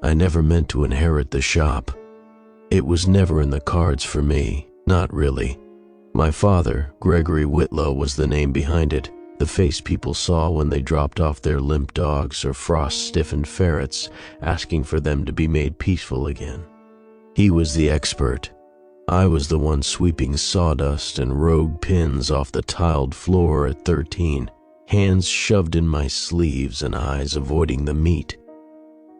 I never meant to inherit the shop. It was never in the cards for me, not really. My father, Gregory Whitlow, was the name behind it, the face people saw when they dropped off their limp dogs or frost-stiffened ferrets, asking for them to be made peaceful again. He was the expert. I was the one sweeping sawdust and rogue pins off the tiled floor at 13, hands shoved in my sleeves and eyes avoiding the meat.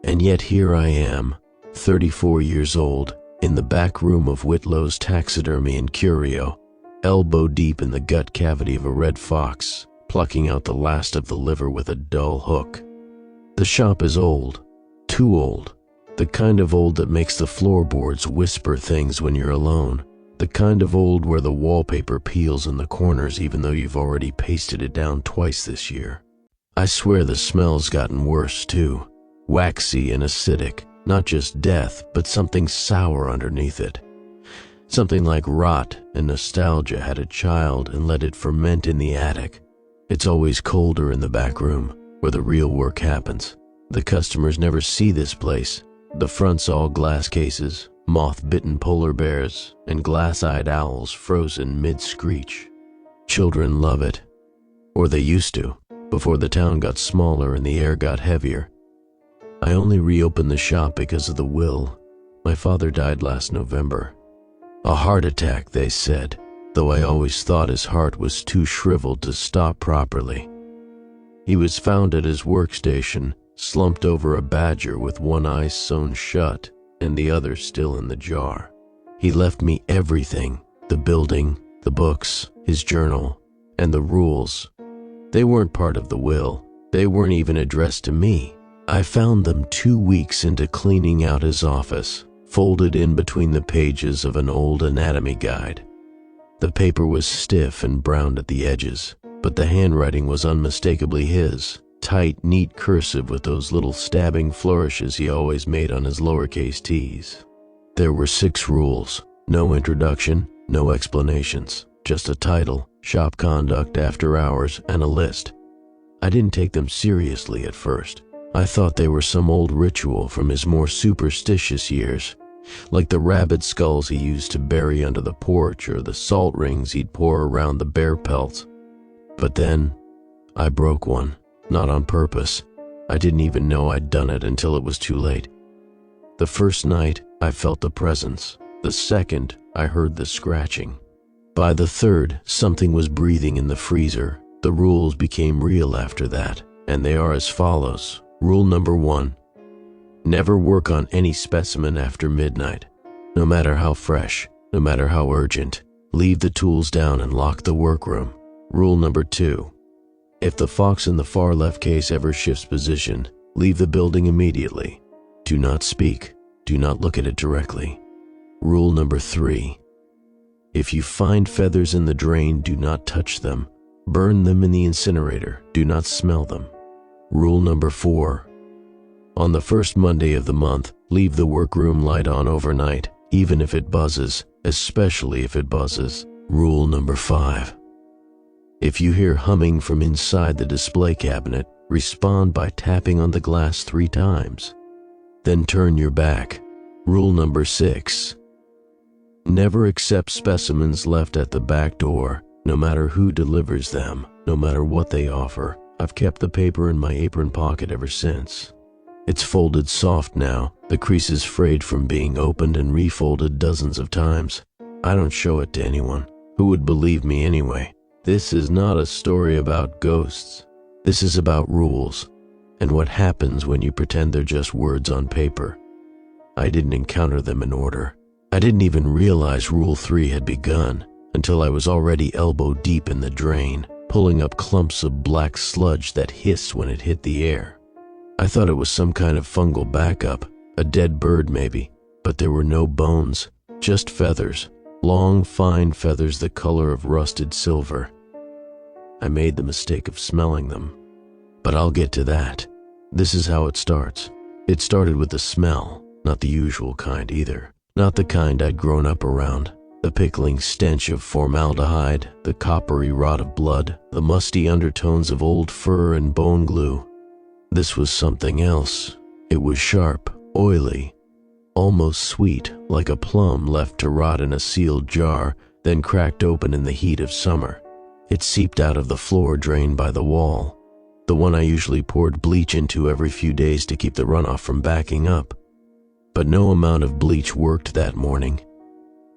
And yet here I am, 34 years old, in the back room of Whitlow's Taxidermy and Curio, elbow deep in the gut cavity of a red fox, plucking out the last of the liver with a dull hook. The shop is old, too old, the kind of old that makes the floorboards whisper things when you're alone, the kind of old where the wallpaper peels in the corners even though you've already pasted it down twice this year. I swear the smell's gotten worse too, waxy and acidic, not just death, but something sour underneath it. Something like rot and nostalgia had a child and let it ferment in the attic. It's always colder in the back room, where the real work happens. The customers never see this place. The front's all glass cases, moth-bitten polar bears, and glass-eyed owls frozen mid-screech. Children love it. Or they used to, before the town got smaller and the air got heavier. I only reopened the shop because of the will. My father died last November. A heart attack, they said, though I always thought his heart was too shriveled to stop properly. He was found at his workstation, slumped over a badger with one eye sewn shut and the other still in the jar. He left me everything, the building, the books, his journal, and the rules. They weren't part of the will. They weren't even addressed to me. I found them 2 weeks into cleaning out his office, folded in between the pages of an old anatomy guide. The paper was stiff and browned at the edges, but the handwriting was unmistakably his, tight, neat cursive with those little stabbing flourishes he always made on his lowercase t's. There were 6 rules, no introduction, no explanations, just a title, shop conduct after hours, and a list. I didn't take them seriously at first. I thought they were some old ritual from his more superstitious years, like the rabbit skulls he used to bury under the porch or the salt rings he'd pour around the bear pelts. But then, I broke one, not on purpose. I didn't even know I'd done it until it was too late. The first night, I felt the presence. The second, I heard the scratching. By the third, something was breathing in the freezer. The rules became real after that, and they are as follows. Rule number 1. Never work on any specimen after midnight. No matter how fresh, no matter how urgent, leave the tools down and lock the workroom. Rule number 2. If the fox in the far left case ever shifts position, leave the building immediately. Do not speak. Do not look at it directly. Rule number 3. If you find feathers in the drain, do not touch them. Burn them in the incinerator. Do not smell them. Rule number 4. On the first Monday of the month, leave the workroom light on overnight, even if it buzzes, especially if it buzzes. Rule number 5. If you hear humming from inside the display cabinet, respond by tapping on the glass 3 times. Then turn your back. Rule number 6. Never accept specimens left at the back door, no matter who delivers them, no matter what they offer. I've kept the paper in my apron pocket ever since. It's folded soft now, the creases frayed from being opened and refolded dozens of times. I don't show it to anyone. Who would believe me anyway? This is not a story about ghosts. This is about rules, and what happens when you pretend they're just words on paper. I didn't encounter them in order. I didn't even realize Rule 3 had begun until I was already elbow deep in the drain, pulling up clumps of black sludge that hissed when it hit the air. I thought it was some kind of fungal backup, a dead bird maybe, but there were no bones, just feathers, long, fine feathers the color of rusted silver. I made the mistake of smelling them, but I'll get to that. This is how it starts. It started with the smell, not the usual kind either, not the kind I'd grown up around. The pickling stench of formaldehyde, the coppery rot of blood, the musty undertones of old fur and bone glue. This was something else. It was sharp, oily, almost sweet, like a plum left to rot in a sealed jar, then cracked open in the heat of summer. It seeped out of the floor drain by the wall, the one I usually poured bleach into every few days to keep the runoff from backing up. But no amount of bleach worked that morning.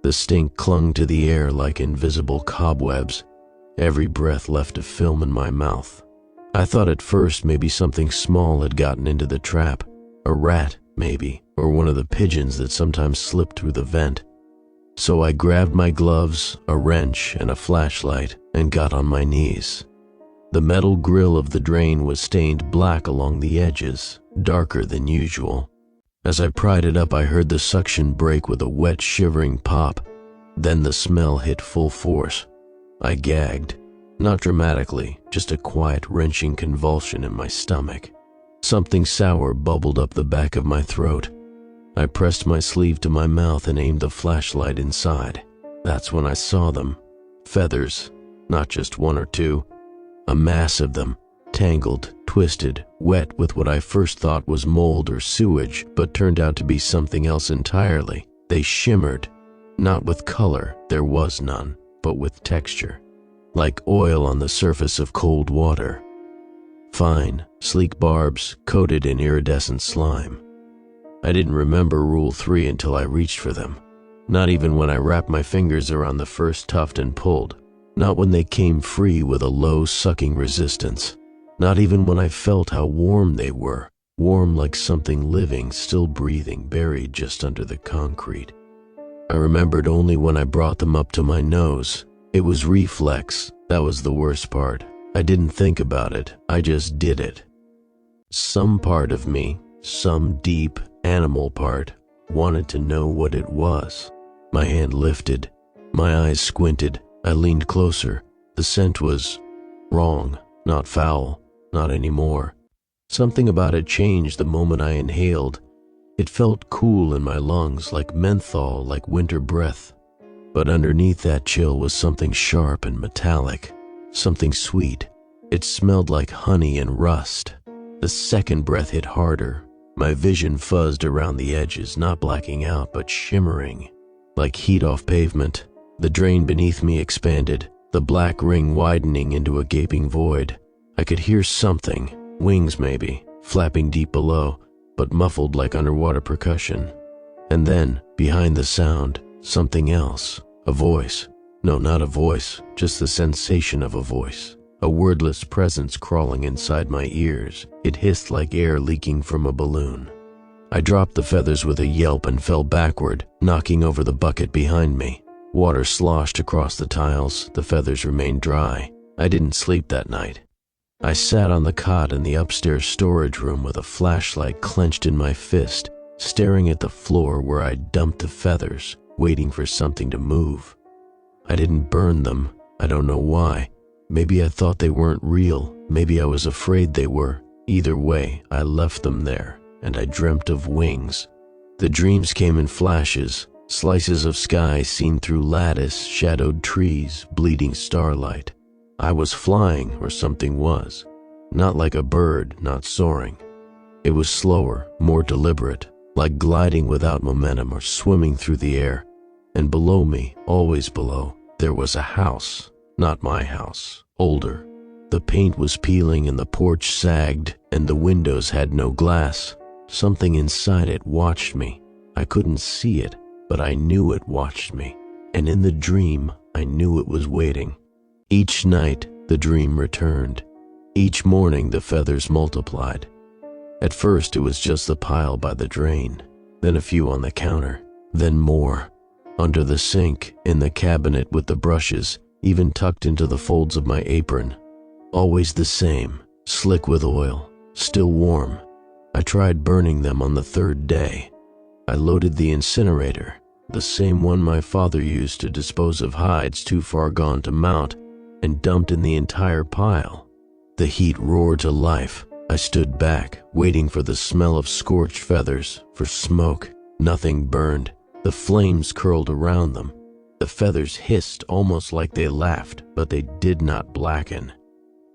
The stink clung to the air like invisible cobwebs. Every breath left a film in my mouth. I thought at first maybe something small had gotten into the trap, a rat maybe, or one of the pigeons that sometimes slipped through the vent. So I grabbed my gloves, a wrench, and a flashlight and got on my knees. The metal grill of the drain was stained black along the edges, darker than usual. As I pried it up, I heard the suction break with a wet, shivering pop. Then the smell hit full force. I gagged. Not dramatically, just a quiet, wrenching convulsion in my stomach. Something sour bubbled up the back of my throat. I pressed my sleeve to my mouth and aimed the flashlight inside. That's when I saw them. Feathers, not just one or two. A mass of them, tangled, twisted, wet with what I first thought was mold or sewage, but turned out to be something else entirely. They shimmered, not with color, there was none, but with texture, like oil on the surface of cold water. Fine, sleek barbs coated in iridescent slime. I didn't remember Rule 3 until I reached for them. Not even when I wrapped my fingers around the first tuft and pulled. Not when they came free with a low sucking resistance. Not even when I felt how warm they were, warm like something living, still breathing, buried just under the concrete. I remembered only when I brought them up to my nose. It was reflex, that was the worst part. I didn't think about it, I just did it. Some part of me, some deep animal part, wanted to know what it was. My hand lifted, my eyes squinted, I leaned closer. The scent was wrong, not foul, not anymore. Something about it changed the moment I inhaled. It felt cool in my lungs, like menthol, like winter breath. But underneath that chill was something sharp and metallic, something sweet. It smelled like honey and rust. The second breath hit harder. My vision fuzzed around the edges, not blacking out, but shimmering, like heat off pavement. The drain beneath me expanded, the black ring widening into a gaping void. I could hear something, wings maybe, flapping deep below, but muffled like underwater percussion. And then, behind the sound, something else, a voice. No, not a voice, just the sensation of a voice. A wordless presence crawling inside my ears. It hissed like air leaking from a balloon. I dropped the feathers with a yelp and fell backward, knocking over the bucket behind me. Water sloshed across the tiles, the feathers remained dry. I didn't sleep that night. I sat on the cot in the upstairs storage room with a flashlight clenched in my fist, staring at the floor where I'd dumped the feathers, waiting for something to move. I didn't burn them, I don't know why. Maybe I thought they weren't real, maybe I was afraid they were. Either way, I left them there, and I dreamt of wings. The dreams came in flashes, slices of sky seen through lattice, shadowed trees, bleeding starlight. I was flying, or something was. Not like a bird, not soaring. It was slower, more deliberate, like gliding without momentum or swimming through the air. And below me, always below, there was a house. Not my house, older. The paint was peeling and the porch sagged, and the windows had no glass. Something inside it watched me. I couldn't see it, but I knew it watched me. And in the dream, I knew it was waiting. Each night, the dream returned. Each morning, the feathers multiplied. At first, it was just the pile by the drain, then a few on the counter, then more. Under the sink, in the cabinet with the brushes, even tucked into the folds of my apron. Always the same, slick with oil, still warm. I tried burning them on the third day. I loaded the incinerator, the same one my father used to dispose of hides too far gone to mount, and dumped in the entire pile. The heat roared to life. I stood back, waiting for the smell of scorched feathers, for smoke. Nothing burned. The flames curled around them. The feathers hissed almost like they laughed, but they did not blacken.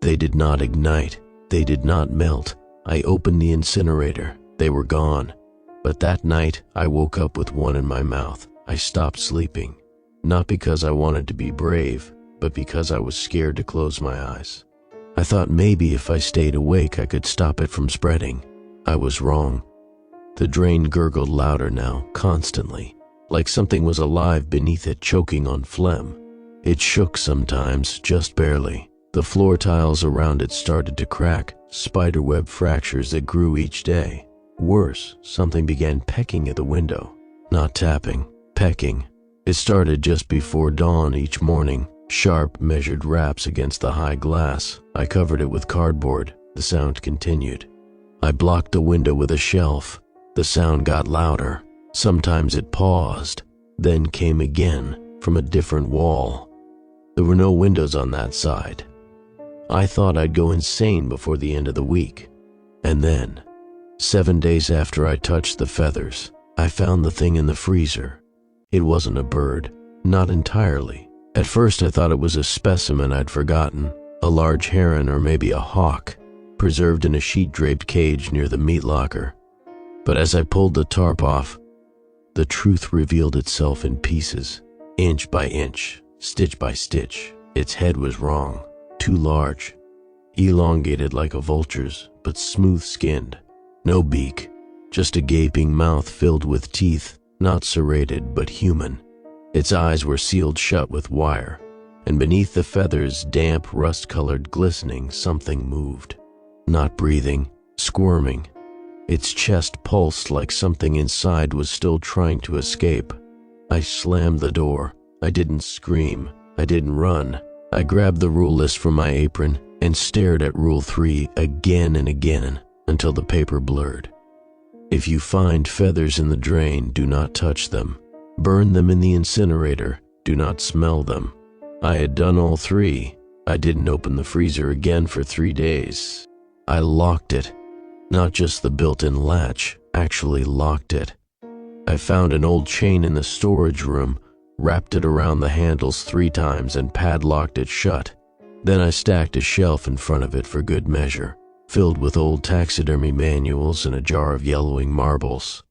They did not ignite. They did not melt. I opened the incinerator. They were gone. But that night, I woke up with one in my mouth. I stopped sleeping, not because I wanted to be brave, but because I was scared to close my eyes. I thought maybe if I stayed awake, I could stop it from spreading. I was wrong. The drain gurgled louder now, constantly, like something was alive beneath it, choking on phlegm. It shook sometimes, just barely. The floor tiles around it started to crack, spiderweb fractures that grew each day. Worse, something began pecking at the window. Not tapping, pecking. It started just before dawn each morning, sharp, measured raps against the high glass. I covered it with cardboard. The sound continued. I blocked the window with a shelf. The sound got louder. Sometimes it paused, then came again from a different wall. There were no windows on that side. I thought I'd go insane before the end of the week. And then, 7 days after I touched the feathers, I found the thing in the freezer. It wasn't a bird, not entirely. At first I thought it was a specimen I'd forgotten, a large heron or maybe a hawk, preserved in a sheet-draped cage near the meat locker. But as I pulled the tarp off, the truth revealed itself in pieces, inch by inch, stitch by stitch. Its head was wrong, too large, elongated like a vulture's, but smooth-skinned. No beak, just a gaping mouth filled with teeth, not serrated but human. Its eyes were sealed shut with wire, and beneath the feathers, damp, rust-colored glistening, something moved. Not breathing, squirming. Its chest pulsed like something inside was still trying to escape. I slammed the door. I didn't scream. I didn't run. I grabbed the rule list from my apron and stared at Rule 3 again and again until the paper blurred. If you find feathers in the drain, do not touch them. Burn them in the incinerator. Do not smell them. I had done all 3. I didn't open the freezer again for 3 days. I locked it. Not just the built-in latch, actually locked it. I found an old chain in the storage room, wrapped it around the handles 3 times and padlocked it shut. Then I stacked a shelf in front of it for good measure, filled with old taxidermy manuals and a jar of yellowing marbles.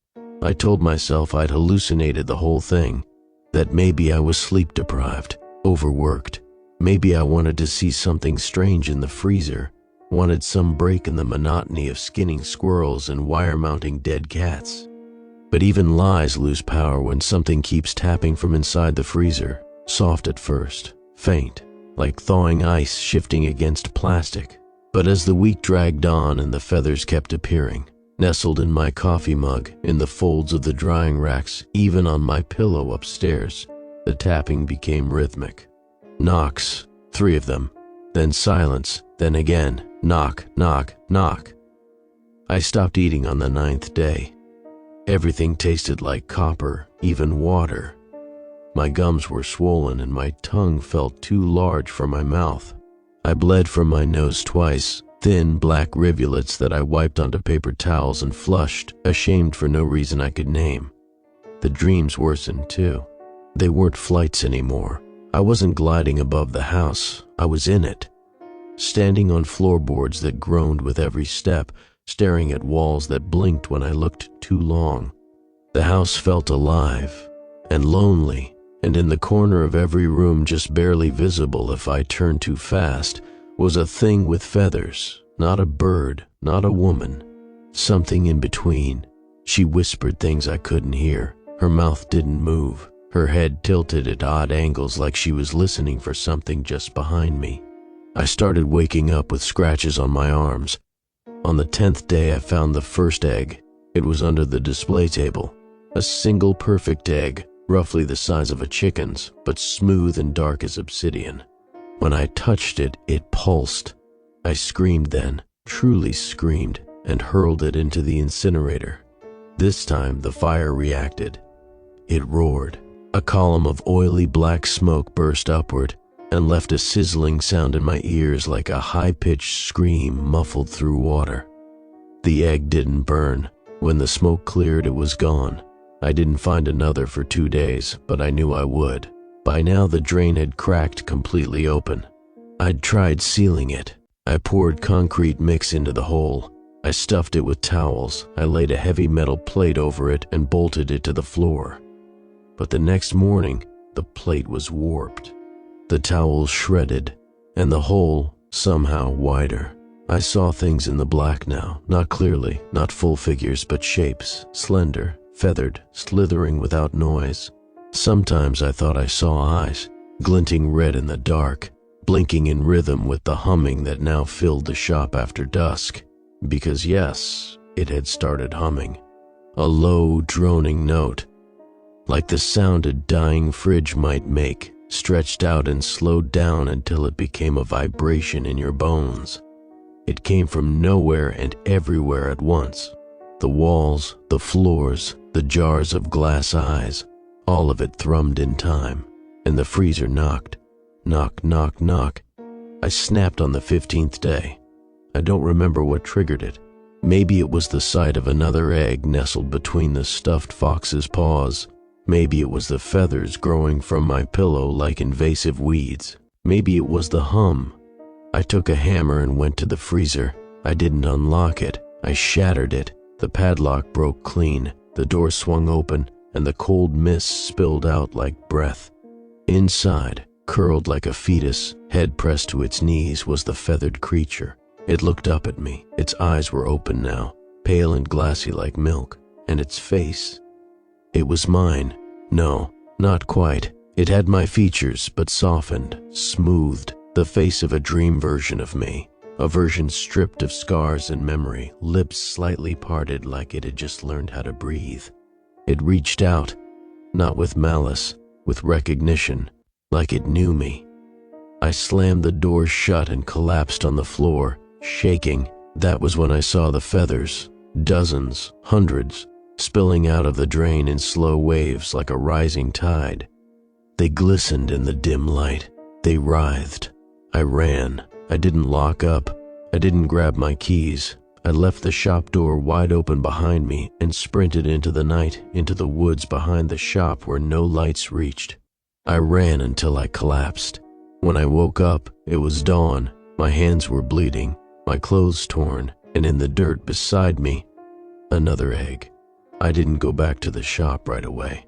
I told myself I'd hallucinated the whole thing, that maybe I was sleep-deprived, overworked. Maybe I wanted to see something strange in the freezer, wanted some break in the monotony of skinning squirrels and wire-mounting dead cats. But even lies lose power when something keeps tapping from inside the freezer, soft at first, faint, like thawing ice shifting against plastic. But as the week dragged on and the feathers kept appearing, nestled in my coffee mug, in the folds of the drying racks, even on my pillow upstairs, the tapping became rhythmic. Knocks, 3 of them, then silence, then again, knock, knock, knock. I stopped eating on the 9th day. Everything tasted like copper, even water. My gums were swollen and my tongue felt too large for my mouth. I bled from my nose twice, thin black rivulets that I wiped onto paper towels and flushed, ashamed for no reason I could name. The dreams worsened too. They weren't flights anymore. I wasn't gliding above the house. I was in it. Standing on floorboards that groaned with every step, staring at walls that blinked when I looked too long. The house felt alive and lonely, and in the corner of every room, just barely visible if I turned too fast, was a thing with feathers, not a bird, not a woman, something in between. She whispered things I couldn't hear. Her mouth didn't move. Her head tilted at odd angles like she was listening for something just behind me. I started waking up with scratches on my arms. On the 10th day, I found the first egg. It was under the display table. A single perfect egg, roughly the size of a chicken's, but smooth and dark as obsidian. When I touched it, it pulsed. I screamed then, truly screamed, and hurled it into the incinerator. This time, the fire reacted. It roared. A column of oily black smoke burst upward and left a sizzling sound in my ears like a high-pitched scream muffled through water. The egg didn't burn. When the smoke cleared, it was gone. I didn't find another for 2 days, but I knew I would. By now, the drain had cracked completely open. I'd tried sealing it. I poured concrete mix into the hole, I stuffed it with towels, I laid a heavy metal plate over it and bolted it to the floor. But the next morning, the plate was warped, the towels shredded, and the hole somehow wider. I saw things in the black now, not clearly, not full figures, but shapes, slender, feathered, slithering without noise. Sometimes I thought I saw eyes, glinting red in the dark, blinking in rhythm with the humming that now filled the shop after dusk. Because yes, it had started humming. A low, droning note, like the sound a dying fridge might make, stretched out and slowed down until it became a vibration in your bones. It came from nowhere and everywhere at once. The walls, the floors, the jars of glass eyes, all of it thrummed in time, and the freezer knocked. Knock, knock, knock. I snapped on the 15th day. I don't remember what triggered it. Maybe it was the sight of another egg nestled between the stuffed fox's paws. Maybe it was the feathers growing from my pillow like invasive weeds. Maybe it was the hum. I took a hammer and went to the freezer. I didn't unlock it. I shattered it. The padlock broke clean. The door swung open, and the cold mist spilled out like breath. Inside, curled like a fetus, head pressed to its knees, was the feathered creature. It looked up at me. Its eyes were open now, pale and glassy like milk, and its face. It was mine. No, not quite. It had my features, but softened, smoothed, the face of a dream version of me, a version stripped of scars and memory, lips slightly parted like it had just learned how to breathe. It reached out, not with malice, with recognition, like it knew me. I slammed the door shut and collapsed on the floor, shaking. That was when I saw the feathers, dozens, hundreds, spilling out of the drain in slow waves like a rising tide. They glistened in the dim light. They writhed. I ran. I didn't lock up. I didn't grab my keys. I left the shop door wide open behind me and sprinted into the night, into the woods behind the shop where no lights reached. I ran until I collapsed. When I woke up, it was dawn. My hands were bleeding, my clothes torn, and in the dirt beside me, another egg. I didn't go back to the shop right away.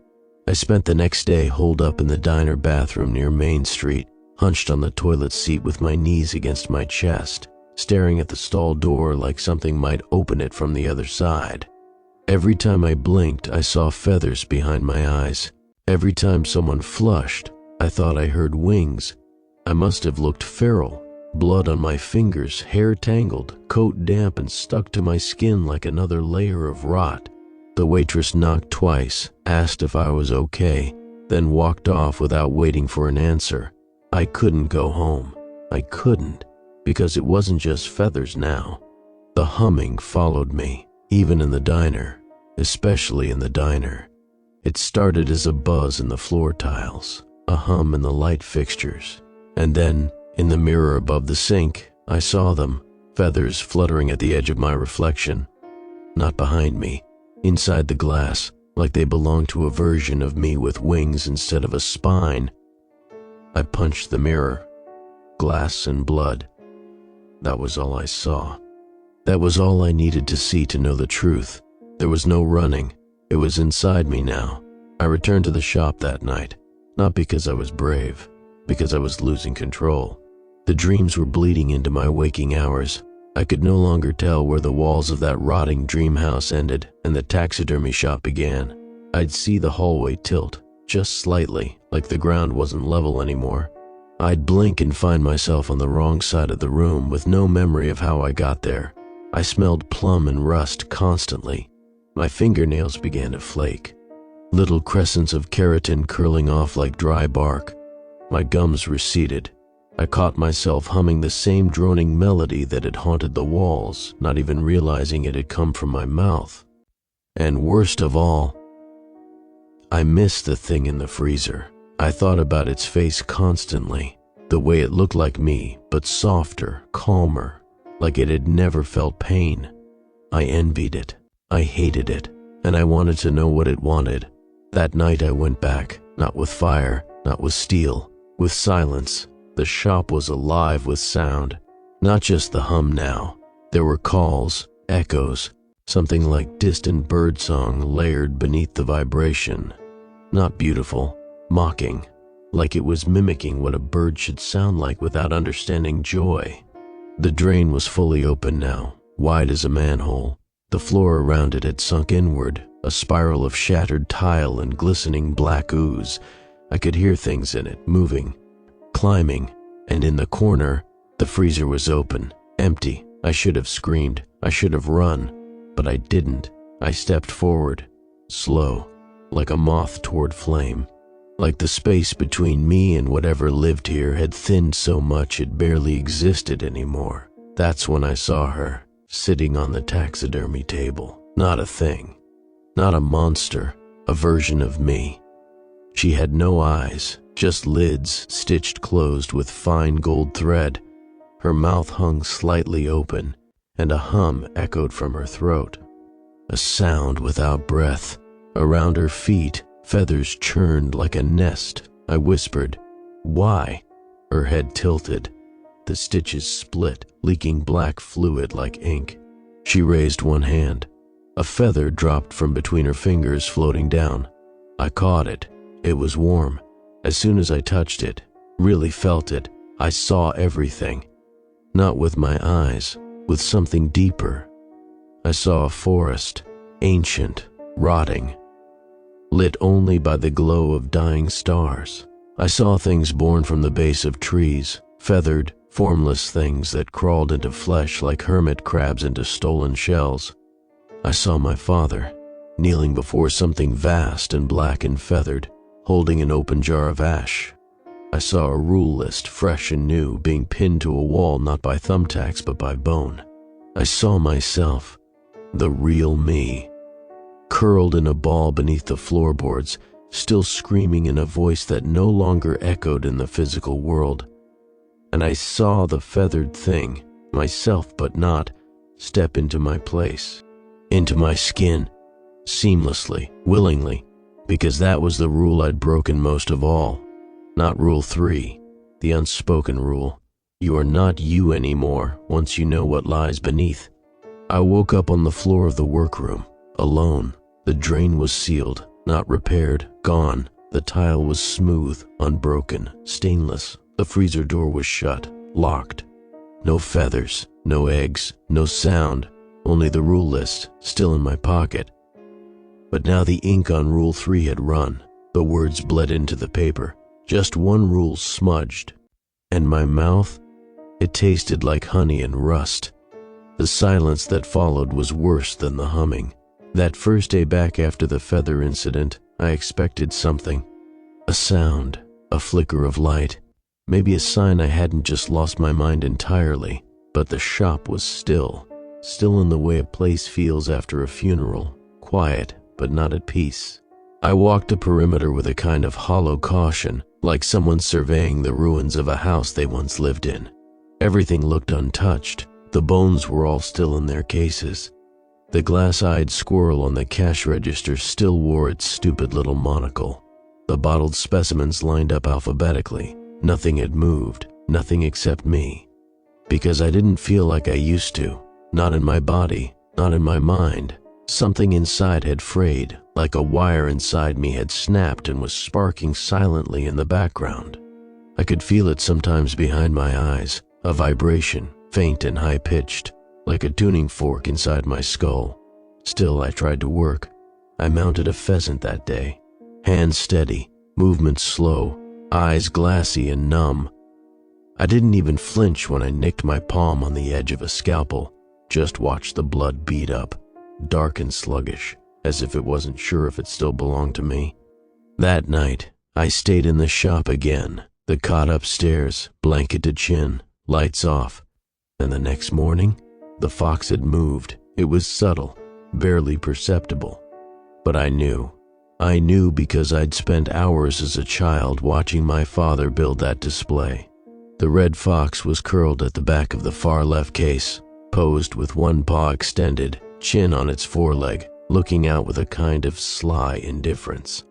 I spent the next day holed up in the diner bathroom near Main Street, hunched on the toilet seat with my knees against my chest, staring at the stall door like something might open it from the other side. Every time I blinked, I saw feathers behind my eyes. Every time someone flushed, I thought I heard wings. I must have looked feral, blood on my fingers, hair tangled, coat damp and stuck to my skin like another layer of rot. The waitress knocked twice, asked if I was okay, then walked off without waiting for an answer. I couldn't go home. I couldn't, because it wasn't just feathers now. The humming followed me, even in the diner, especially in the diner. It started as a buzz in the floor tiles, a hum in the light fixtures, and then, in the mirror above the sink, I saw them, feathers fluttering at the edge of my reflection. Not behind me, inside the glass, like they belonged to a version of me with wings instead of a spine. I punched the mirror. Glass and blood. That was all I saw. That was all I needed to see to know the truth. There was no running. It was inside me now. I returned to the shop that night, not because I was brave, because I was losing control. The dreams were bleeding into my waking hours. I could no longer tell where the walls of that rotting dream house ended and the taxidermy shop began. I'd see the hallway tilt, just slightly, like the ground wasn't level anymore. I'd blink and find myself on the wrong side of the room with no memory of how I got there. I smelled plum and rust constantly. My fingernails began to flake, little crescents of keratin curling off like dry bark. My gums receded. I caught myself humming the same droning melody that had haunted the walls, not even realizing it had come from my mouth. And worst of all, I missed the thing in the freezer. I thought about its face constantly, the way it looked like me, but softer, calmer, like it had never felt pain. I envied it. I hated it, and I wanted to know what it wanted. That night I went back, not with fire, not with steel, with silence. The shop was alive with sound, not just the hum now. There were calls, Echoes, something like distant birdsong layered beneath the vibration. Not beautiful, mocking, like it was mimicking what a bird should sound like without understanding joy. The drain was fully open now, wide as a manhole. The floor around it had sunk inward, a spiral of shattered tile and glistening black ooze. I could hear things in it, moving, climbing, and in the corner, the freezer was open, empty. I should have screamed, I should have run, but I didn't. I stepped forward, slow, like a moth toward flame. Like the space between me and whatever lived here had thinned so much it barely existed anymore. That's when I saw her, sitting on the taxidermy table. Not a thing. Not a monster, a version of me. She had no eyes, just lids stitched closed with fine gold thread. Her mouth hung slightly open, and a hum echoed from her throat. A sound without breath. Around her feet, feathers churned like a nest. I whispered, "Why?" Her head tilted. The stitches split, leaking black fluid like ink. She raised one hand. A feather dropped from between her fingers, floating down. I caught it. It was warm. As soon as I touched it, really felt it, I saw everything. Not with my eyes, with something deeper. I saw a forest, ancient, rotting, lit only by the glow of dying stars. I saw things born from the base of trees, feathered, formless things that crawled into flesh like hermit crabs into stolen shells. I saw my father, kneeling before something vast and black and feathered, holding an open jar of ash. I saw a rule list, fresh and new, being pinned to a wall not by thumbtacks but by bone. I saw myself, the real me, curled in a ball beneath the floorboards, still screaming in a voice that no longer echoed in the physical world. And I saw the feathered thing, myself but not, step into my place, into my skin, seamlessly, willingly, because that was the rule I'd broken most of all. Not Rule 3, the unspoken rule. You are not you anymore once you know what lies beneath. I woke up on the floor of the workroom, alone. The drain was sealed, not repaired, gone. The tile was smooth, unbroken, stainless. The freezer door was shut, locked. No feathers, no eggs, no sound, only the rule list, still in my pocket. But now the ink on Rule 3 had run. The words bled into the paper. Just one rule smudged. And my mouth? It tasted like honey and rust. The silence that followed was worse than the humming. That first day back after the feather incident, I expected something. A sound, a flicker of light, maybe a sign I hadn't just lost my mind entirely. But the shop was still in the way a place feels after a funeral, quiet but not at peace. I walked a perimeter with a kind of hollow caution, like someone surveying the ruins of a house they once lived in. Everything looked untouched. The bones were all still in their cases. The glass-eyed squirrel on the cash register still wore its stupid little monocle. The bottled specimens lined up alphabetically. Nothing had moved, nothing except me. Because I didn't feel like I used to. Not in my body, not in my mind. Something inside had frayed, like a wire inside me had snapped and was sparking silently in the background. I could feel it sometimes behind my eyes, a vibration, faint and high-pitched, like a tuning fork inside my skull. Still, I tried to work. I mounted a pheasant that day. Hands steady, movements slow, eyes glassy and numb. I didn't even flinch when I nicked my palm on the edge of a scalpel, just watched the blood bead up, dark and sluggish, as if it wasn't sure if it still belonged to me. That night, I stayed in the shop again, the cot upstairs, blanket to chin, lights off. And the next morning, the fox had moved. It was subtle, barely perceptible. But I knew. I knew because I'd spent hours as a child watching my father build that display. The red fox was curled at the back of the far left case, posed with one paw extended, chin on its foreleg, looking out with a kind of sly indifference.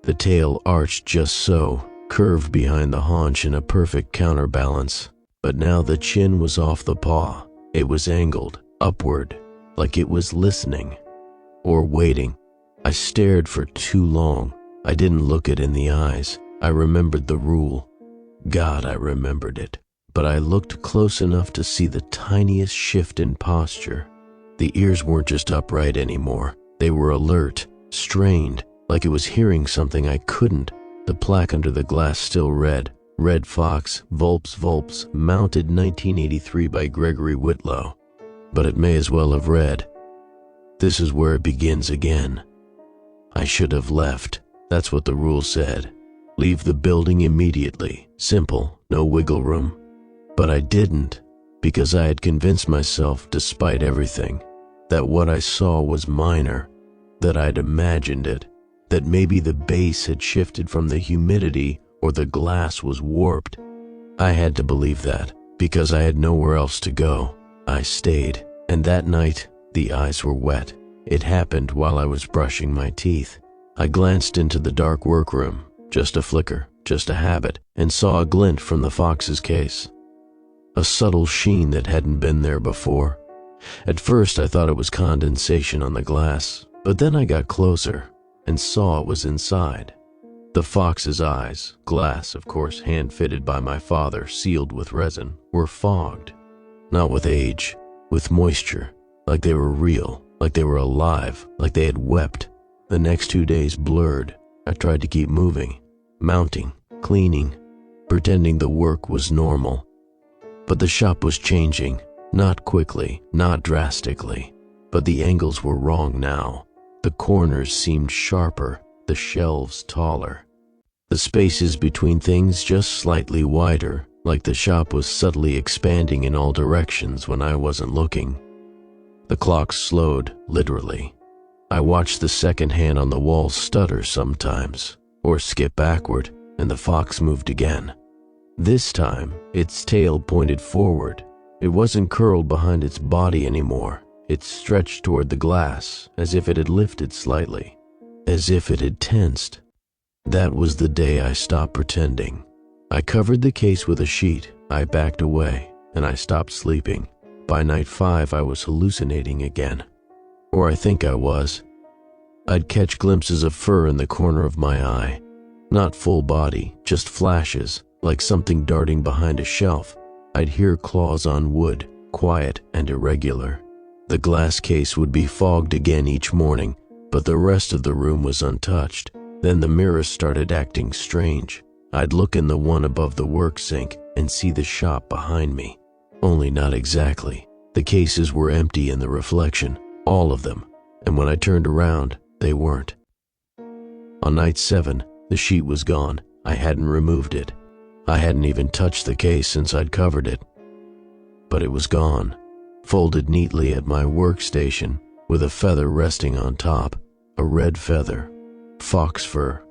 The tail arched just so, curved behind the haunch in a perfect counterbalance. But now the chin was off the paw. It was angled, upward, like it was listening or waiting. I stared for too long. I didn't look it in the eyes. I remembered the rule. God, I remembered it. But I looked close enough to see the tiniest shift in posture. The ears weren't just upright anymore. They were alert, strained, like it was hearing something I couldn't. The plaque under the glass still read, Red Fox, Volps Volps, mounted 1983 by Gregory Whitlow. But it may as well have read, this is where it begins again. I should have left. That's what the rule said. Leave the building immediately. Simple, no wiggle room. But I didn't, because I had convinced myself, despite everything, that what I saw was minor, that I'd imagined it, that maybe the base had shifted from the humidity or the glass was warped. I had to believe that, because I had nowhere else to go. I stayed, and that night, the eyes were wet. It happened while I was brushing my teeth. I glanced into the dark workroom, just a flicker, just a habit, and saw a glint from the Fox's case. A subtle sheen that hadn't been there before. At first I thought it was condensation on the glass, but then I got closer and saw it was inside. The Fox's eyes, glass of course hand-fitted by my father, sealed with resin, were fogged. Not with age, with moisture, like they were real, like they were alive, like they had wept. The next 2 days blurred. I tried to keep moving, mounting, cleaning, pretending the work was normal. But the shop was changing, not quickly, not drastically, but the angles were wrong now. The corners seemed sharper, the shelves taller. The spaces between things just slightly wider, like the shop was subtly expanding in all directions when I wasn't looking. The clock slowed, literally. I watched the second hand on the wall stutter sometimes, or skip backward, and the Fox moved again. This time, its tail pointed forward. It wasn't curled behind its body anymore. It stretched toward the glass, as if it had lifted slightly, as if it had tensed. That was the day I stopped pretending. I covered the case with a sheet, I backed away, and I stopped sleeping. By night 5, I was hallucinating again. Or I think I was. I'd catch glimpses of fur in the corner of my eye. Not full body, just flashes, like something darting behind a shelf. I'd hear claws on wood, quiet and irregular. The glass case would be fogged again each morning, but the rest of the room was untouched. Then the mirrors started acting strange. I'd look in the one above the work sink and see the shop behind me. Only not exactly. The cases were empty in the reflection, all of them, and when I turned around, they weren't. On night 7, the sheet was gone. I hadn't removed it. I hadn't even touched the case since I'd covered it. But it was gone, folded neatly at my workstation, with a feather resting on top, a red feather, fox fur.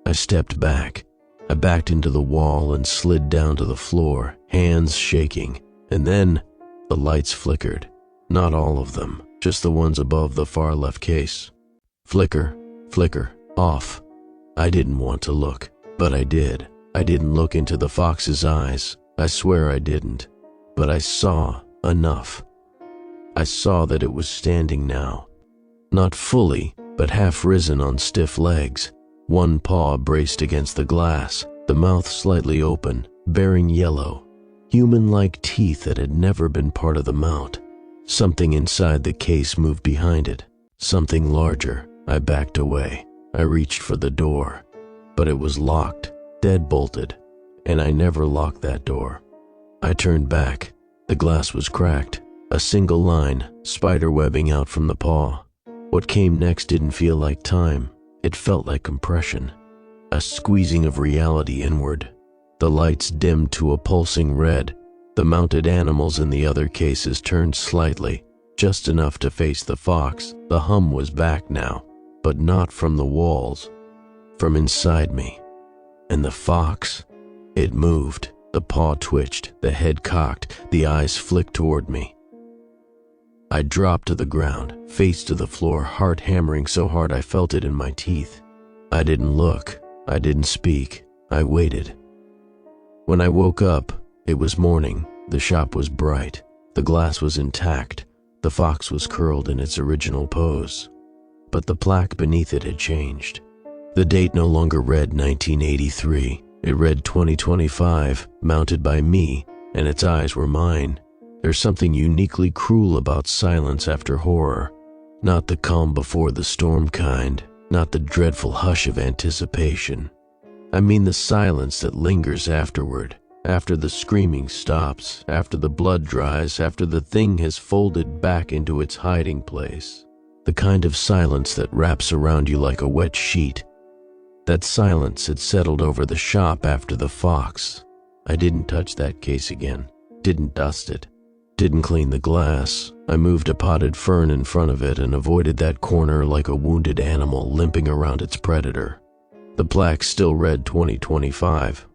I stepped back. I backed into the wall and slid down to the floor, hands shaking, and then the lights flickered. Not all of them, just the ones above the far left case. Flicker, flicker, off. I didn't want to look, but I did. I didn't look into the Fox's eyes. I swear I didn't. But I saw enough. I saw that it was standing now. Not fully, but half risen on stiff legs. One paw braced against the glass, the mouth slightly open, bearing yellow, human-like teeth that had never been part of the mount. Something inside the case moved behind it. Something larger. I backed away. I reached for the door. But it was locked, dead-bolted, and I never locked that door. I turned back. The glass was cracked. A single line, spider-webbing out from the paw. What came next didn't feel like time. It felt like compression. A squeezing of reality inward. The lights dimmed to a pulsing red. The mounted animals in the other cases turned slightly, just enough to face the Fox. The hum was back now, but not from the walls, from inside me. And the Fox, it moved. The paw twitched, the head cocked, the eyes flicked toward me. I dropped to the ground, face to the floor, heart hammering so hard I felt it in my teeth. I didn't look. I didn't speak. I waited. When I woke up, it was morning. The shop was bright. The glass was intact. The fox was curled in its original pose, but the plaque beneath it had changed. The date no longer read 1983. It read 2025, mounted by me, and its eyes were mine. There's something uniquely cruel about silence after horror. Not the calm before the storm kind, not the dreadful hush of anticipation. I mean the silence that lingers afterward, after the screaming stops, after the blood dries, after the thing has folded back into its hiding place. The kind of silence that wraps around you like a wet sheet. That silence had settled over the shop after the fox. I didn't touch that case again, didn't dust it, didn't clean the glass. I moved a potted fern in front of it and avoided that corner like a wounded animal limping around its predator. The plaque still read 2025.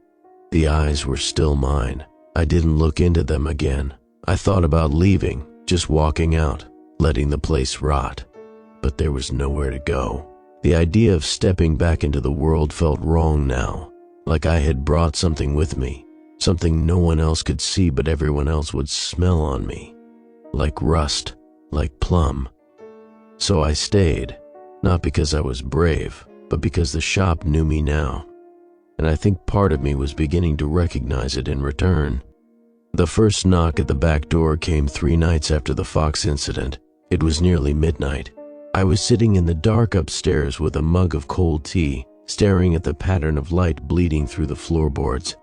The eyes were still mine. I didn't look into them again. I thought about leaving, just walking out, letting the place rot. But there was nowhere to go. The idea of stepping back into the world felt wrong now, like I had brought something with me, something no one else could see but everyone else would smell on me. Like rust, like plum. So I stayed, not because I was brave, but because the shop knew me now. And I think part of me was beginning to recognize it in return. The first knock at the back door came 3 nights after the fox incident. It was nearly midnight. I was sitting in the dark upstairs with a mug of cold tea, staring at the pattern of light bleeding through the floorboards.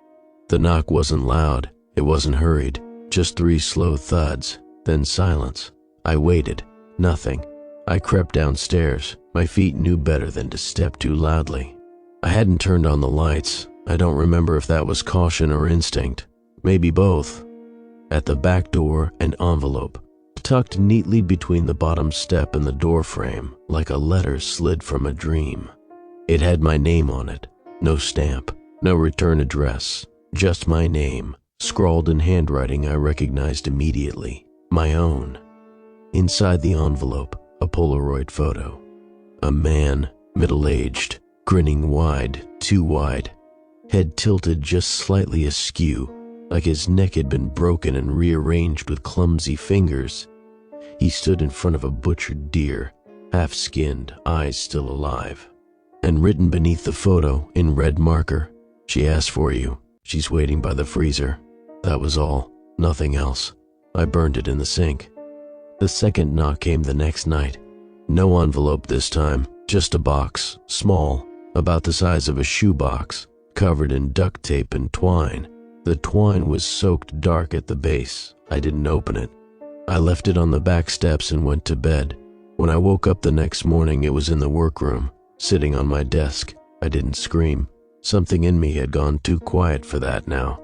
The knock wasn't loud, it wasn't hurried, just 3 slow thuds, then silence. I waited, nothing. I crept downstairs. My feet knew better than to step too loudly. I hadn't turned on the lights. I don't remember if that was caution or instinct. Maybe both. At the back door, an envelope, tucked neatly between the bottom step and the door frame, like a letter slid from a dream. It had my name on it. No stamp, no return address, just my name, scrawled in handwriting I recognized immediately. My own. Inside the envelope, a Polaroid photo. A man, middle-aged, grinning wide, too wide, head tilted just slightly askew, like his neck had been broken and rearranged with clumsy fingers. He stood in front of a butchered deer, half-skinned, eyes still alive. And written beneath the photo, in red marker, "She asked for you. She's waiting by the freezer." That was all, nothing else. I burned it in the sink. The second knock came the next night. No envelope this time, just a box, small, about the size of a shoebox, covered in duct tape and twine. The twine was soaked dark at the base. I didn't open it. I left it on the back steps and went to bed. When I woke up the next morning, it was in the workroom, sitting on my desk. I didn't scream. Something in me had gone too quiet for that now.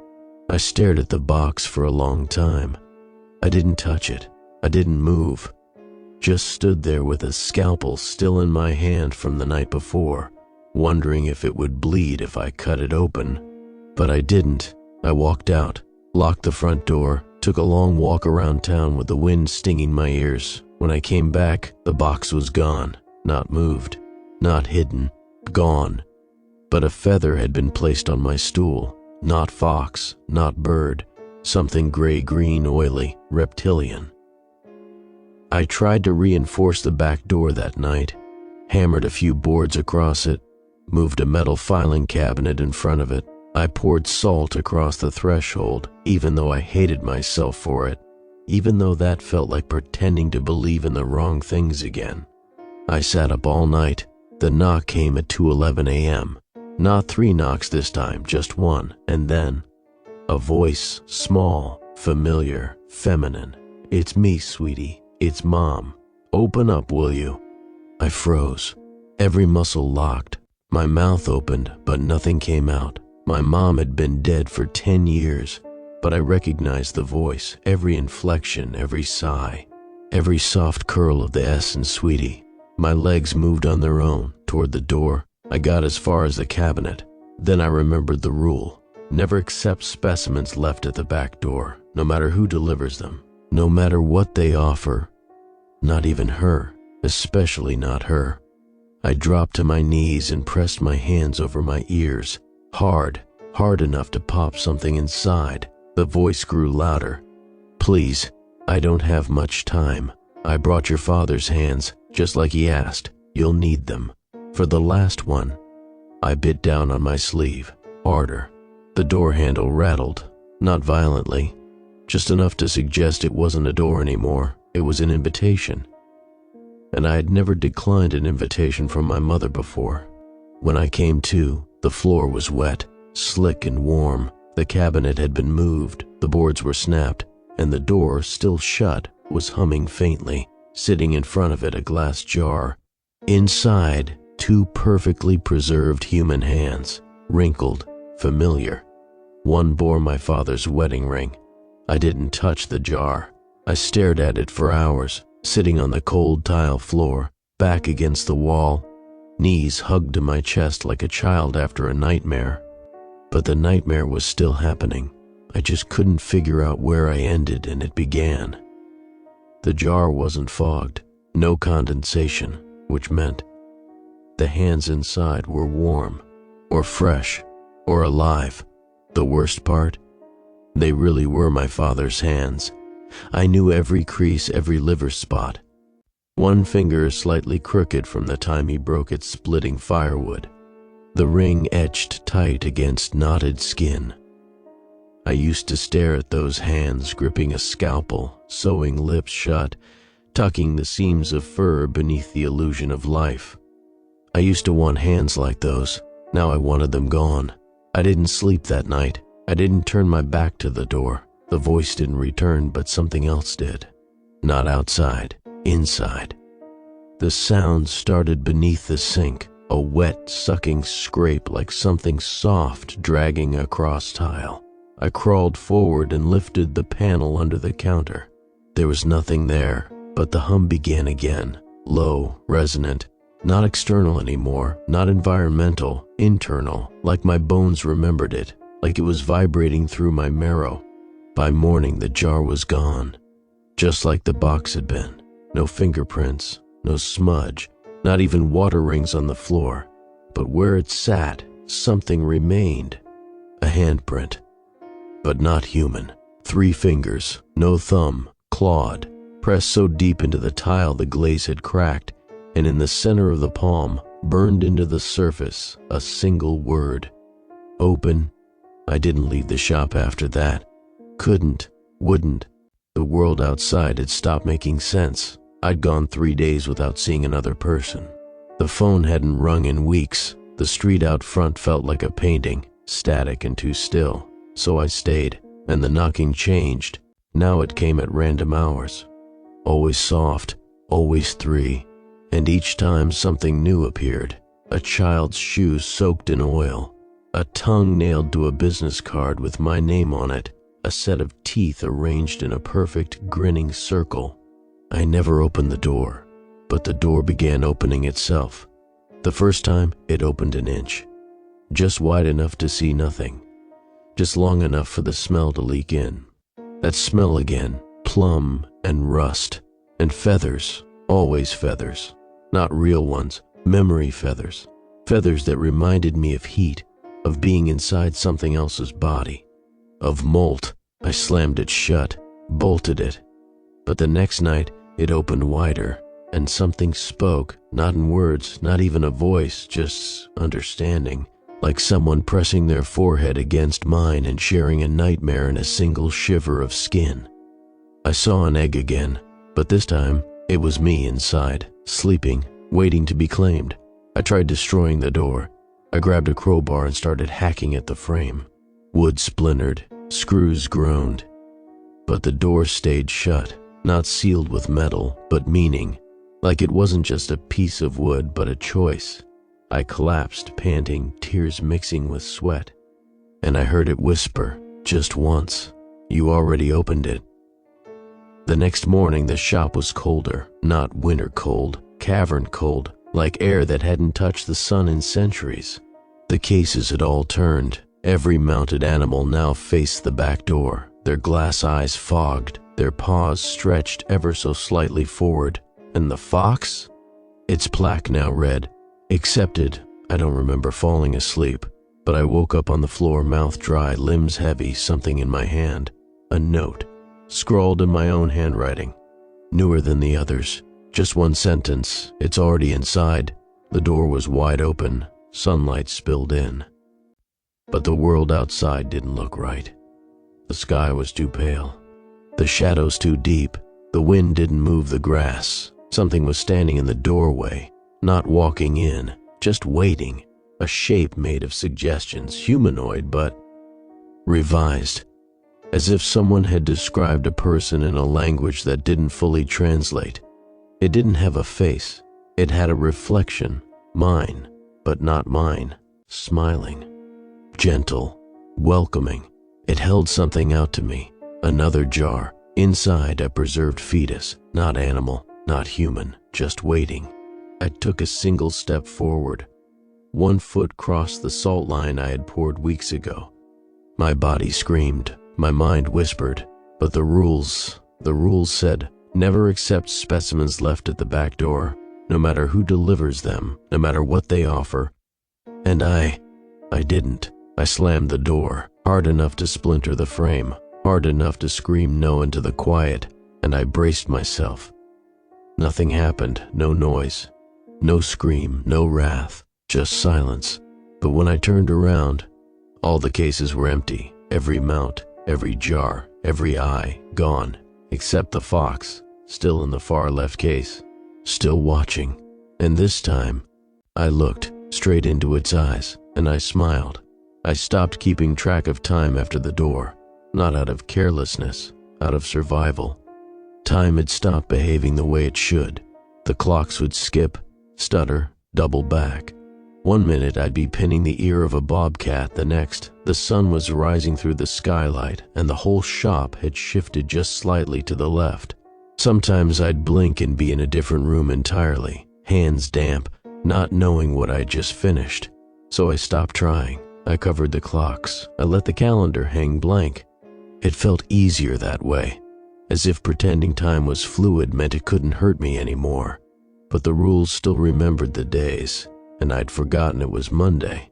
I stared at the box for a long time. I didn't touch it. I didn't move. Just stood there with a scalpel still in my hand from the night before, wondering if it would bleed if I cut it open. But I didn't. I walked out, locked the front door, took a long walk around town with the wind stinging my ears. When I came back, the box was gone, not moved, not hidden, gone. But a feather had been placed on my stool, not fox, not bird, something gray-green, oily, reptilian. I tried to reinforce the back door that night, hammered a few boards across it, moved a metal filing cabinet in front of it. I poured salt across the threshold, even though I hated myself for it, even though that felt like pretending to believe in the wrong things again. I sat up all night. The knock came at 2:11 a.m. Not 3 knocks this time, just 1, and then a voice, small, familiar, feminine. "It's me, sweetie. It's Mom. Open up, will you?" I froze. Every muscle locked. My mouth opened, but nothing came out. My mom had been dead for 10 years, but I recognized the voice, every inflection, every sigh, every soft curl of the S in sweetie. My legs moved on their own, toward the door. I got as far as the cabinet. Then I remembered the rule. Never accept specimens left at the back door, no matter who delivers them, no matter what they offer. Not even her, especially not her. I dropped to my knees and pressed my hands over my ears. Hard enough to pop something inside. The voice grew louder. "Please, I don't have much time. I brought your father's hands, just like he asked. You'll need them. For the last one. I bit down on my sleeve, harder. The door handle rattled, not violently, just enough to suggest it wasn't a door anymore. It was an invitation. And I had never declined an invitation from my mother before. When I came to, the floor was wet, slick and warm. The cabinet had been moved, the boards were snapped, and the door, still shut, was humming faintly. Sitting in front of it, a glass jar. Inside, 2 perfectly preserved human hands, wrinkled, familiar. One bore my father's wedding ring. I didn't touch the jar. I stared at it for hours, sitting on the cold tile floor, back against the wall, knees hugged to my chest like a child after a nightmare. But the nightmare was still happening. I just couldn't figure out where I ended and it began. The jar wasn't fogged, no condensation, which meant the hands inside were warm, or fresh, or alive. The worst part? They really were my father's hands. I knew every crease, every liver spot. One finger slightly crooked from the time he broke it splitting firewood. The ring etched tight against knotted skin. I used to stare at those hands gripping a scalpel, sewing lips shut, tucking the seams of fur beneath the illusion of life. I used to want hands like those. Now I wanted them gone. I didn't sleep that night. I didn't turn my back to the door. The voice didn't return, but something else did. Not outside, inside. The sound started beneath the sink, a wet, sucking scrape like something soft dragging across tile. I crawled forward and lifted the panel under the counter. There was nothing there, but the hum began again, low, resonant, not external anymore, not environmental, internal, like my bones remembered it, like it was vibrating through my marrow. By morning, the jar was gone, just like the box had been. No fingerprints, no smudge, not even water rings on the floor. But where it sat, something remained. A handprint. But not human. 3 fingers, no thumb, clawed, pressed so deep into the tile the glaze had cracked, and in the center of the palm, burned into the surface, a single word. Open. I didn't leave the shop after that. Couldn't, wouldn't. The world outside had stopped making sense. I'd gone 3 days without seeing another person. The phone hadn't rung in weeks. The street out front felt like a painting, static and too still. So I stayed, and the knocking changed. Now it came at random hours. Always soft, always 3. And each time something new appeared. A child's shoes soaked in oil. A tongue nailed to a business card with my name on it. A set of teeth arranged in a perfect, grinning circle. I never opened the door, but the door began opening itself. The first time, it opened an inch. Just wide enough to see nothing. Just long enough for the smell to leak in. That smell again, plum and rust, and feathers, always feathers. Not real ones, memory feathers. Feathers that reminded me of heat, of being inside something else's body. Of molt. I slammed it shut, bolted it. But the next night, it opened wider, and something spoke, not in words, not even a voice, just understanding. Like someone pressing their forehead against mine and sharing a nightmare in a single shiver of skin. I saw an egg again, but this time it was me inside, sleeping, waiting to be claimed. I tried destroying the door. I grabbed a crowbar and started hacking at the frame. Wood splintered, screws groaned. But the door stayed shut, not sealed with metal, but meaning, like it wasn't just a piece of wood but a choice. I collapsed, panting, tears mixing with sweat. And I heard it whisper, just once, "You already opened it." The next morning the shop was colder, not winter cold, cavern cold, like air that hadn't touched the sun in centuries. The cases had all turned. Every mounted animal now faced the back door, their glass eyes fogged, their paws stretched ever so slightly forward. And the fox? Its plaque now read, "Accepted." I don't remember falling asleep, but I woke up on the floor, mouth dry, limbs heavy, something in my hand. A note, scrawled in my own handwriting. newer than the others. Just one sentence, it's already inside. The door was wide open, sunlight spilled in. But the world outside didn't look right. The sky was too pale. The shadows too deep. The wind didn't move the grass. Something was standing in the doorway, not walking in, just waiting. A shape made of suggestions, humanoid but revised. As if someone had described a person in a language that didn't fully translate. It didn't have a face. It had a reflection, mine, but not mine, smiling. Gentle, welcoming. It held something out to me, another jar. Inside a preserved fetus, not animal, not human, just waiting. I took a single step forward. 1 foot crossed the salt line I had poured weeks ago. My body screamed, my mind whispered, but the rules said, never accept specimens left at the back door, no matter who delivers them, no matter what they offer. And I didn't. I slammed the door, hard enough to splinter the frame, hard enough to scream no into the quiet, and I braced myself. Nothing happened, no noise, no scream, no wrath, just silence. But when I turned around, all the cases were empty, every mount, every jar, every eye, gone, except the fox, still in the far left case, still watching. And this time, I looked straight into its eyes, and I smiled. I stopped keeping track of time after the door, not out of carelessness, out of survival. Time had stopped behaving the way it should. The clocks would skip, stutter, double back. 1 minute I'd be pinning the ear of a bobcat, the next, the sun was rising through the skylight and the whole shop had shifted just slightly to the left. Sometimes I'd blink and be in a different room entirely, hands damp, not knowing what I'd just finished. So I stopped trying. I covered the clocks. I let the calendar hang blank. It felt easier that way, as if pretending time was fluid meant it couldn't hurt me anymore. But the rules still remembered the days, and I'd forgotten it was Monday.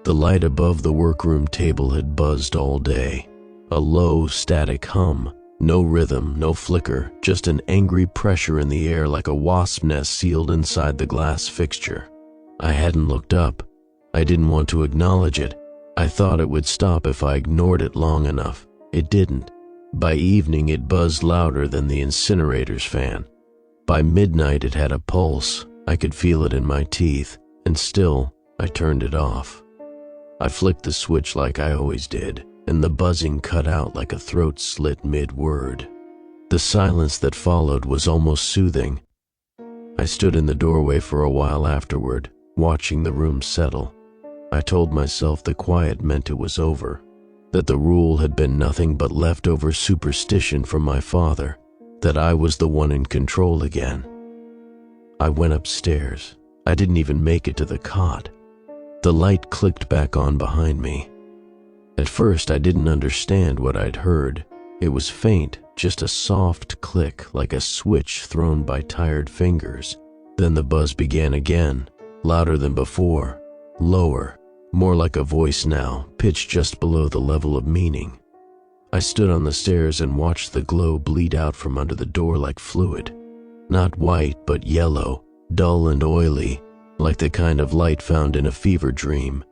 The light above the workroom table had buzzed all day, a low, static hum, no rhythm, no flicker, just an angry pressure in the air like a wasp nest sealed inside the glass fixture. I hadn't looked up. I didn't want to acknowledge it. I thought it would stop if I ignored it long enough. It didn't. By evening, it buzzed louder than the incinerator's fan. By midnight, it had a pulse. I could feel it in my teeth, and still, I turned it off. I flicked the switch like I always did, and the buzzing cut out like a throat slit mid-word. The silence that followed was almost soothing. I stood in the doorway for a while afterward, watching the room settle. I told myself the quiet meant it was over, that the rule had been nothing but leftover superstition from my father, that I was the one in control again. I went upstairs. I didn't even make it to the cot. The light clicked back on behind me. At first, I didn't understand what I'd heard. It was faint, just a soft click like a switch thrown by tired fingers. Then the buzz began again, louder than before, lower, more like a voice now, pitched just below the level of meaning. I stood on the stairs and watched the glow bleed out from under the door like fluid. Not white, but yellow, dull and oily, like the kind of light found in a fever dream.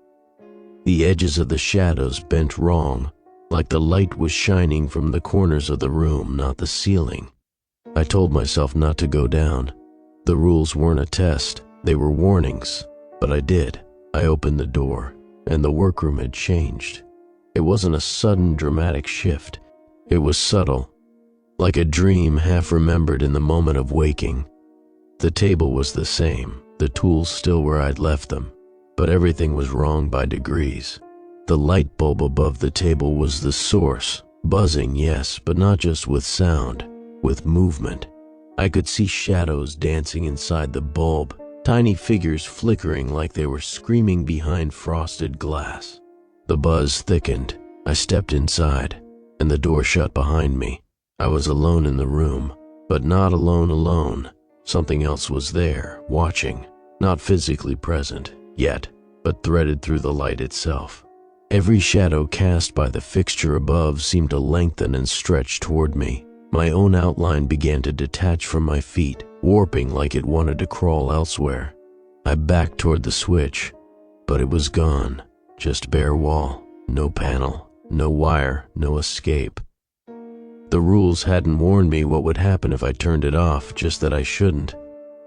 The edges of the shadows bent wrong, like the light was shining from the corners of the room, not the ceiling. I told myself not to go down. The rules weren't a test, they were warnings, but I did. I opened the door, and the workroom had changed. It wasn't a sudden dramatic shift. It was subtle, like a dream half remembered in the moment of waking. The table was the same, the tools still where I'd left them, but everything was wrong by degrees. The light bulb above the table was the source, buzzing, yes, but not just with sound, with movement. I could see shadows dancing inside the bulb, tiny figures flickering like they were screaming behind frosted glass. The buzz thickened. I stepped inside, and the door shut behind me. I was alone in the room, but not alone. Something else was there, watching, not physically present yet, but threaded through the light itself. Every shadow cast by the fixture above seemed to lengthen and stretch toward me, My own outline began to detach from my feet, warping like it wanted to crawl elsewhere. I backed toward the switch, but it was gone. Just bare wall, no panel, no wire, no escape. The rules hadn't warned me what would happen if I turned it off, just that I shouldn't.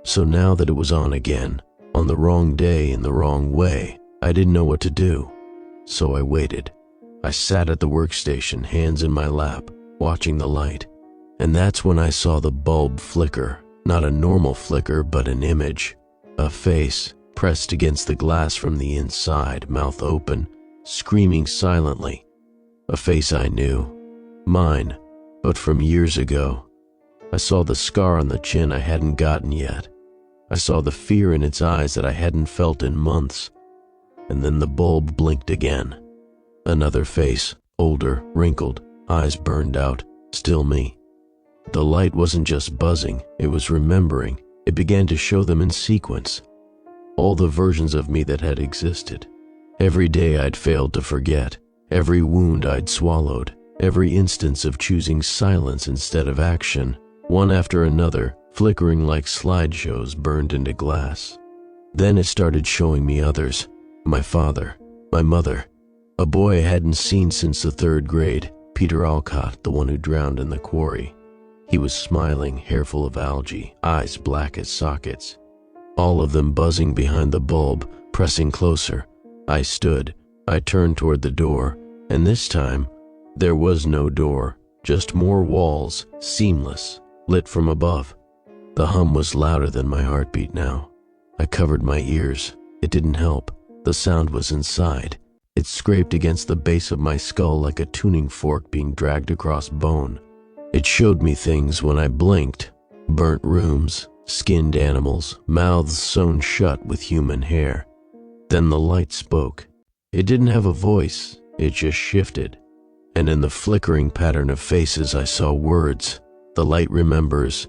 So now that it was on again, on the wrong day in the wrong way, I didn't know what to do. So I waited. I sat at the workstation, hands in my lap, watching the light. And that's when I saw the bulb flicker. Not a normal flicker, but an image. A face, pressed against the glass from the inside, mouth open, screaming silently. A face I knew. Mine, but from years ago. I saw the scar on the chin I hadn't gotten yet. I saw the fear in its eyes that I hadn't felt in months. And then the bulb blinked again. Another face, older, wrinkled, eyes burned out, still me. The light wasn't just buzzing, it was remembering. It began to show them in sequence. All the versions of me that had existed. Every day I'd failed to forget. Every wound I'd swallowed. Every instance of choosing silence instead of action. One after another, flickering like slideshows burned into glass. Then it started showing me others. My father, my mother, a boy I hadn't seen since the 3rd grade, Peter Alcott, the one who drowned in the quarry. He was smiling, hair full of algae, eyes black as sockets. All of them buzzing behind the bulb, pressing closer. I stood. I turned toward the door, and this time, there was no door, just more walls, seamless, lit from above. The hum was louder than my heartbeat now. I covered my ears. It didn't help. The sound was inside. It scraped against the base of my skull like a tuning fork being dragged across bone. It showed me things when I blinked. Burnt rooms, skinned animals, mouths sewn shut with human hair. Then the light spoke. It didn't have a voice, it just shifted. And in the flickering pattern of faces I saw words. The light remembers.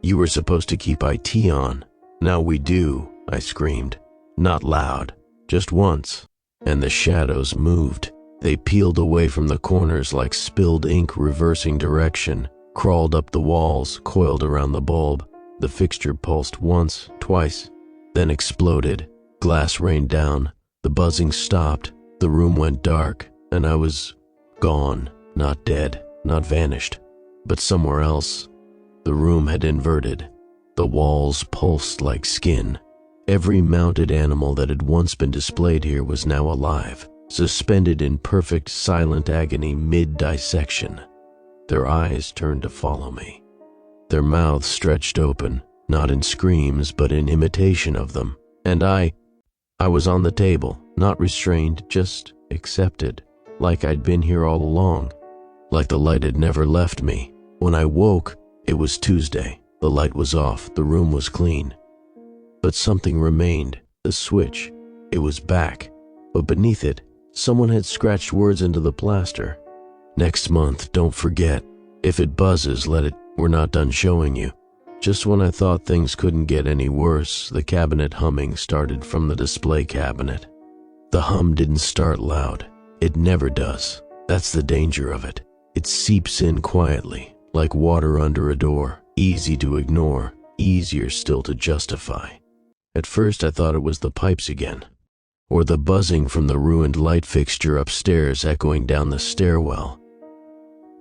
You were supposed to keep IT on. Now we do, I screamed. Not loud, just once. And the shadows moved. They peeled away from the corners like spilled ink reversing direction, crawled up the walls, coiled around the bulb. The fixture pulsed once, twice, then exploded. Glass rained down. The buzzing stopped. The room went dark, and I was gone. Not dead, not vanished, but somewhere else. The room had inverted. The walls pulsed like skin. Every mounted animal that had once been displayed here was now alive, suspended in perfect silent agony mid-dissection. Their eyes turned to follow me. Their mouths stretched open, not in screams but in imitation of them. And I was on the table, not restrained, just accepted, like I'd been here all along, like the light had never left me. When I woke, it was Tuesday. The light was off, the room was clean. But something remained, the switch. It was back, but beneath it, someone had scratched words into the plaster. Next month, don't forget. If it buzzes, let it. We're not done showing you. Just when I thought things couldn't get any worse, the cabinet humming started from the display cabinet. The hum didn't start loud. It never does. That's the danger of it. It seeps in quietly, like water under a door, easy to ignore, easier still to justify. At first I thought it was the pipes again, or the buzzing from the ruined light fixture upstairs echoing down the stairwell.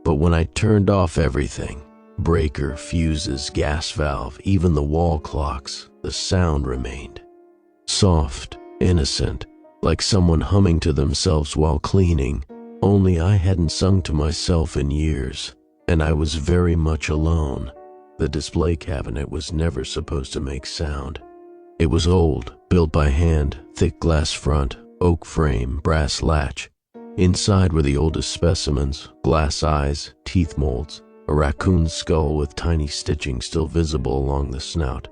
But when I turned off everything, breaker, fuses, gas valve, even the wall clocks, the sound remained. Soft, innocent, like someone humming to themselves while cleaning, only I hadn't sung to myself in years, and I was very much alone. The display cabinet was never supposed to make sound. It was old, built by hand, thick glass front, oak frame, brass latch. Inside were the oldest specimens, glass eyes, teeth molds, a raccoon's skull with tiny stitching still visible along the snout.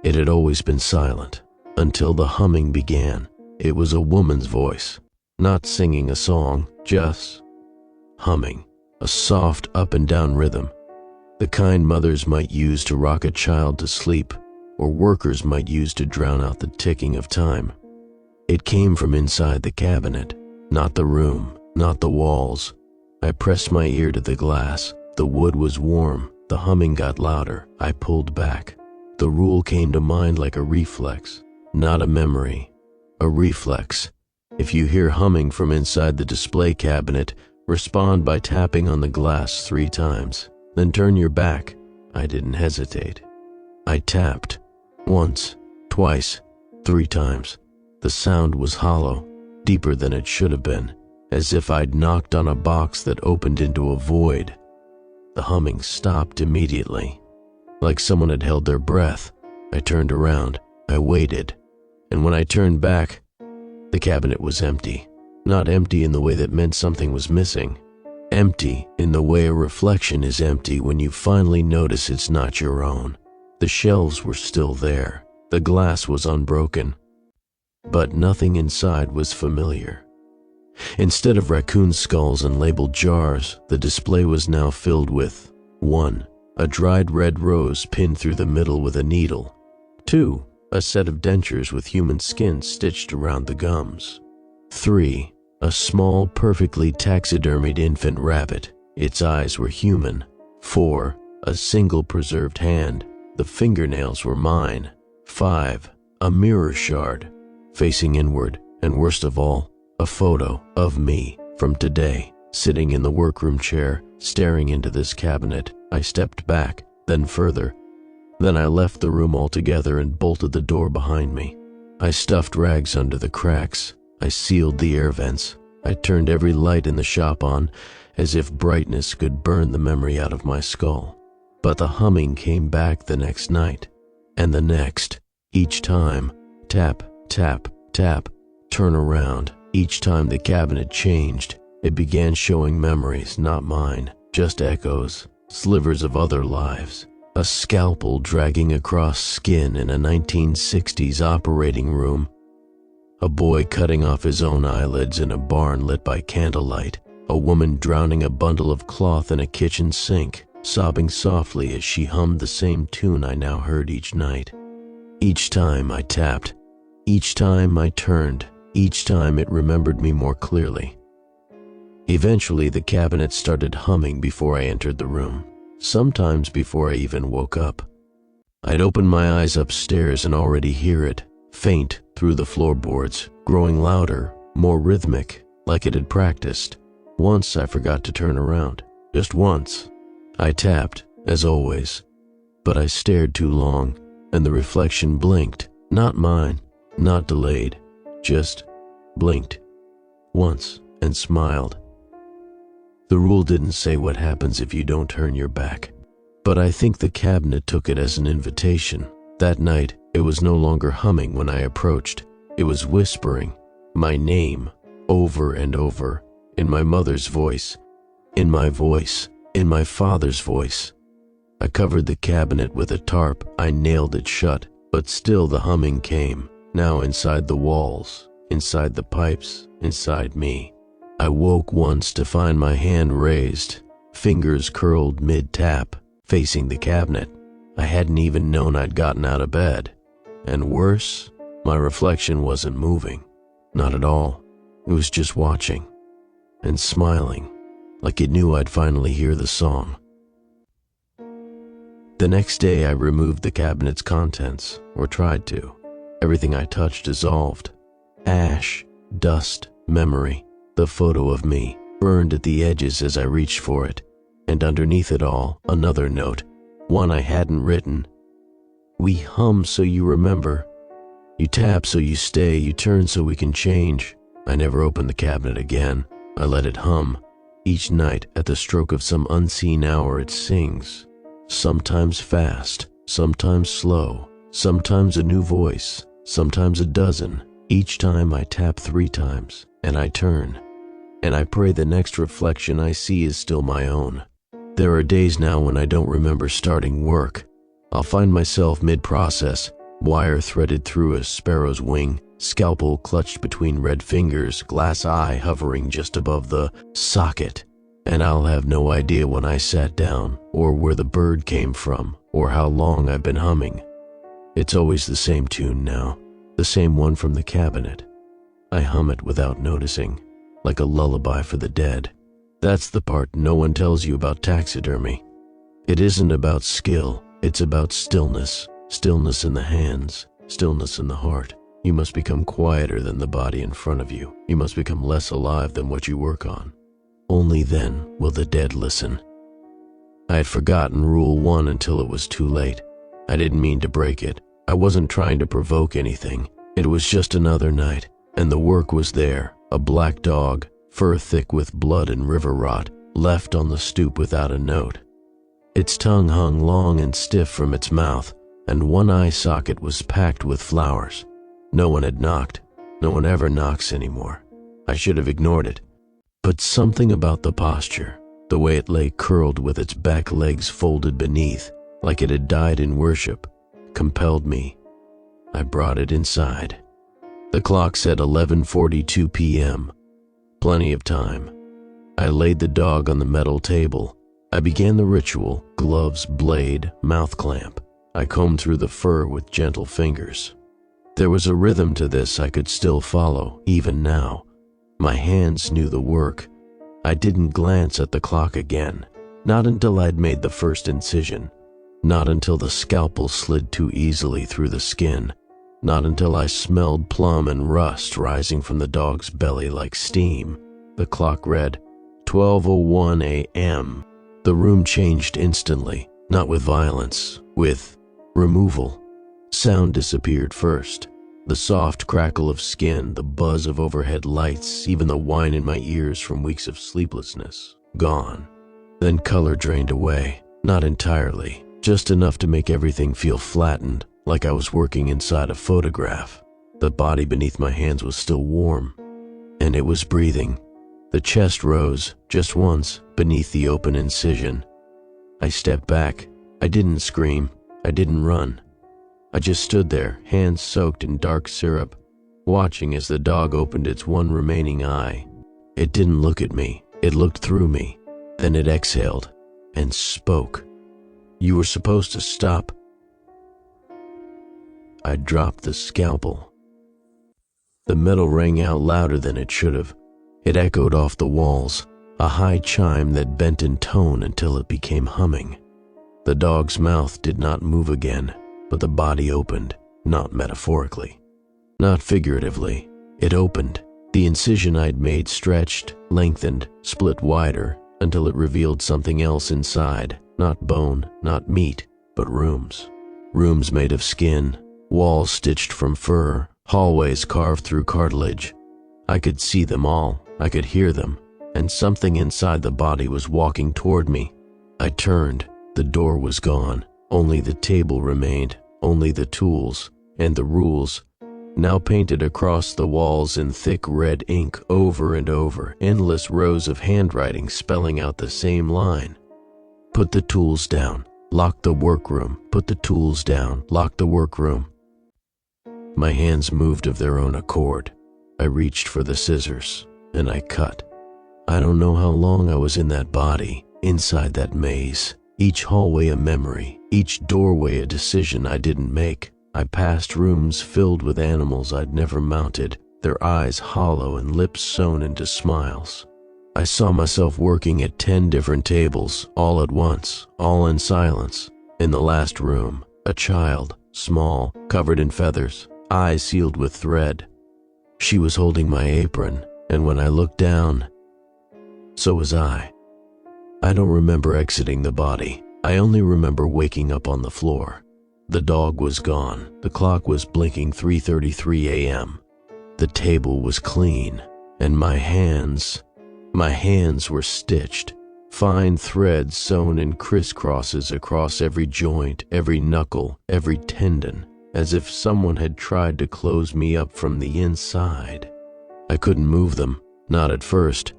It had always been silent, until the humming began. It was a woman's voice, not singing a song, just humming, a soft up and down rhythm, the kind mothers might use to rock a child to sleep, or workers might use to drown out the ticking of time. It came from inside the cabinet, not the room, not the walls. I pressed my ear to the glass, The wood was warm. The humming got louder. I pulled back. The rule came to mind like a reflex, not a memory. A reflex. If you hear humming from inside the display cabinet, respond by tapping on the glass 3 times. Then turn your back. I didn't hesitate. I tapped. Once, twice, 3 times. The sound was hollow, deeper than it should have been, as if I'd knocked on a box that opened into a void. The humming stopped immediately, like someone had held their breath. I turned around. I waited. And when I turned back, the cabinet was empty. Not empty in the way that meant something was missing. Empty in the way a reflection is empty when you finally notice it's not your own. The shelves were still there. The glass was unbroken. But nothing inside was familiar. Instead of raccoon skulls and labeled jars, the display was now filled with 1. A dried red rose pinned through the middle with a needle. 2. A set of dentures with human skin stitched around the gums. 3. A small, perfectly taxidermied infant rabbit. Its eyes were human. 4. A single preserved hand. The fingernails were mine. 5. A mirror shard, facing inward, and worst of all, a photo of me from today, sitting in the workroom chair, staring into this cabinet. I stepped back, then further. Then I left the room altogether and bolted the door behind me. I stuffed rags under the cracks. I sealed the air vents. I turned every light in the shop on, as if brightness could burn the memory out of my skull. But the humming came back the next night, and the next. Each time, tap, tap, tap, turn around. Each time the cabinet changed, it began showing memories, not mine, just echoes, slivers of other lives. A scalpel dragging across skin in a 1960s operating room. A boy cutting off his own eyelids in a barn lit by candlelight. A woman drowning a bundle of cloth in a kitchen sink, sobbing softly as she hummed the same tune I now heard each night. Each time I tapped, each time I turned, each time it remembered me more clearly. Eventually the cabinet started humming before I entered the room, sometimes before I even woke up. I'd open my eyes upstairs and already hear it, faint through the floorboards, growing louder, more rhythmic, like it had practiced. Once I forgot to turn around, just once. I tapped, as always, but I stared too long, and the reflection blinked, not mine, not delayed, just blinked, once, and smiled. The rule didn't say what happens if you don't turn your back, but I think the cabinet took it as an invitation. That night, it was no longer humming when I approached. It was whispering my name over and over, in my mother's voice, in my voice, in my father's voice. I covered the cabinet with a tarp. I nailed it shut, but still the humming came, now inside the walls, inside the pipes, inside me. I woke once to find my hand raised, fingers curled mid-tap, facing the cabinet. I hadn't even known I'd gotten out of bed. And worse, my reflection wasn't moving. Not at all. It was just watching and smiling, like it knew I'd finally hear the song. The next day I removed the cabinet's contents, or tried to. Everything I touched dissolved. Ash, dust, memory. The photo of me burned at the edges as I reached for it, and underneath it all, another note, one I hadn't written. We hum so you remember. You tap so you stay, you turn so we can change. I never opened the cabinet again. I let it hum. Each night, at the stroke of some unseen hour, it sings. Sometimes fast, sometimes slow, sometimes a new voice, sometimes a dozen. Each time I tap 3 times, and I turn. And I pray the next reflection I see is still my own. There are days now when I don't remember starting work. I'll find myself mid-process, wire threaded through a sparrow's wing, scalpel clutched between red fingers, glass eye hovering just above the socket. And I'll have no idea when I sat down, or where the bird came from, or how long I've been humming. It's always the same tune now, the same one from the cabinet. I hum it without noticing, like a lullaby for the dead. That's the part no one tells you about taxidermy. It isn't about skill, it's about stillness. Stillness in the hands, stillness in the heart. You must become quieter than the body in front of you. You must become less alive than what you work on. Only then will the dead listen. I had forgotten Rule 1 until it was too late. I didn't mean to break it. I wasn't trying to provoke anything. It was just another night, and the work was there. A black dog, fur thick with blood and river rot, left on the stoop without a note. Its tongue hung long and stiff from its mouth, and one eye socket was packed with flowers. No one had knocked. No one ever knocks anymore. I should have ignored it. But something about the posture, the way it lay curled with its back legs folded beneath, like it had died in worship, compelled me. I brought it inside. The clock said 11:42 p.m. Plenty of time. I laid the dog on the metal table. I began the ritual: gloves, blade, mouth clamp. I combed through the fur with gentle fingers. There was a rhythm to this I could still follow, even now. My hands knew the work. I didn't glance at the clock again, not until I'd made the first incision, not until the scalpel slid too easily through the skin, not until I smelled plum and rust rising from the dog's belly like steam. The clock read 12:01 a.m. The room changed instantly, not with violence, with removal. Sound disappeared first. The soft crackle of skin, the buzz of overhead lights, even the whine in my ears from weeks of sleeplessness, gone. Then color drained away, not entirely, just enough to make everything feel flattened, like I was working inside a photograph. The body beneath my hands was still warm, and it was breathing. The chest rose, just once, beneath the open incision. I stepped back. I didn't scream. I didn't run. I just stood there, hands soaked in dark syrup, watching as the dog opened its one remaining eye. It didn't look at me. It looked through me. Then it exhaled and spoke. "You were supposed to stop." I dropped the scalpel. The metal rang out louder than it should have. It echoed off the walls, a high chime that bent in tone until it became humming. The dog's mouth did not move again, but the body opened, not metaphorically, not figuratively. It opened. The incision I'd made stretched, lengthened, split wider, until it revealed something else inside. Not bone, not meat, but rooms. Rooms made of skin, walls stitched from fur, hallways carved through cartilage. I could see them all. I could hear them, and something inside the body was walking toward me. I turned. The door was gone. Only the table remained, only the tools, and the rules, now painted across the walls in thick red ink over and over, endless rows of handwriting spelling out the same line. Put the tools down, lock the workroom, put the tools down, lock the workroom. My hands moved of their own accord. I reached for the scissors, and I cut. I don't know how long I was in that body, inside that maze. Each hallway a memory, each doorway a decision I didn't make. I passed rooms filled with animals I'd never mounted, their eyes hollow and lips sewn into smiles. I saw myself working at 10 different tables, all at once, all in silence. In the last room, a child, small, covered in feathers, eyes sealed with thread. She was holding my apron, and when I looked down, so was I. I don't remember exiting the body. I only remember waking up on the floor. The dog was gone. The clock was blinking 3:33 a.m. The table was clean, and my hands were stitched, fine threads sewn in crisscrosses across every joint, every knuckle, every tendon, as if someone had tried to close me up from the inside. I couldn't move them, not at first.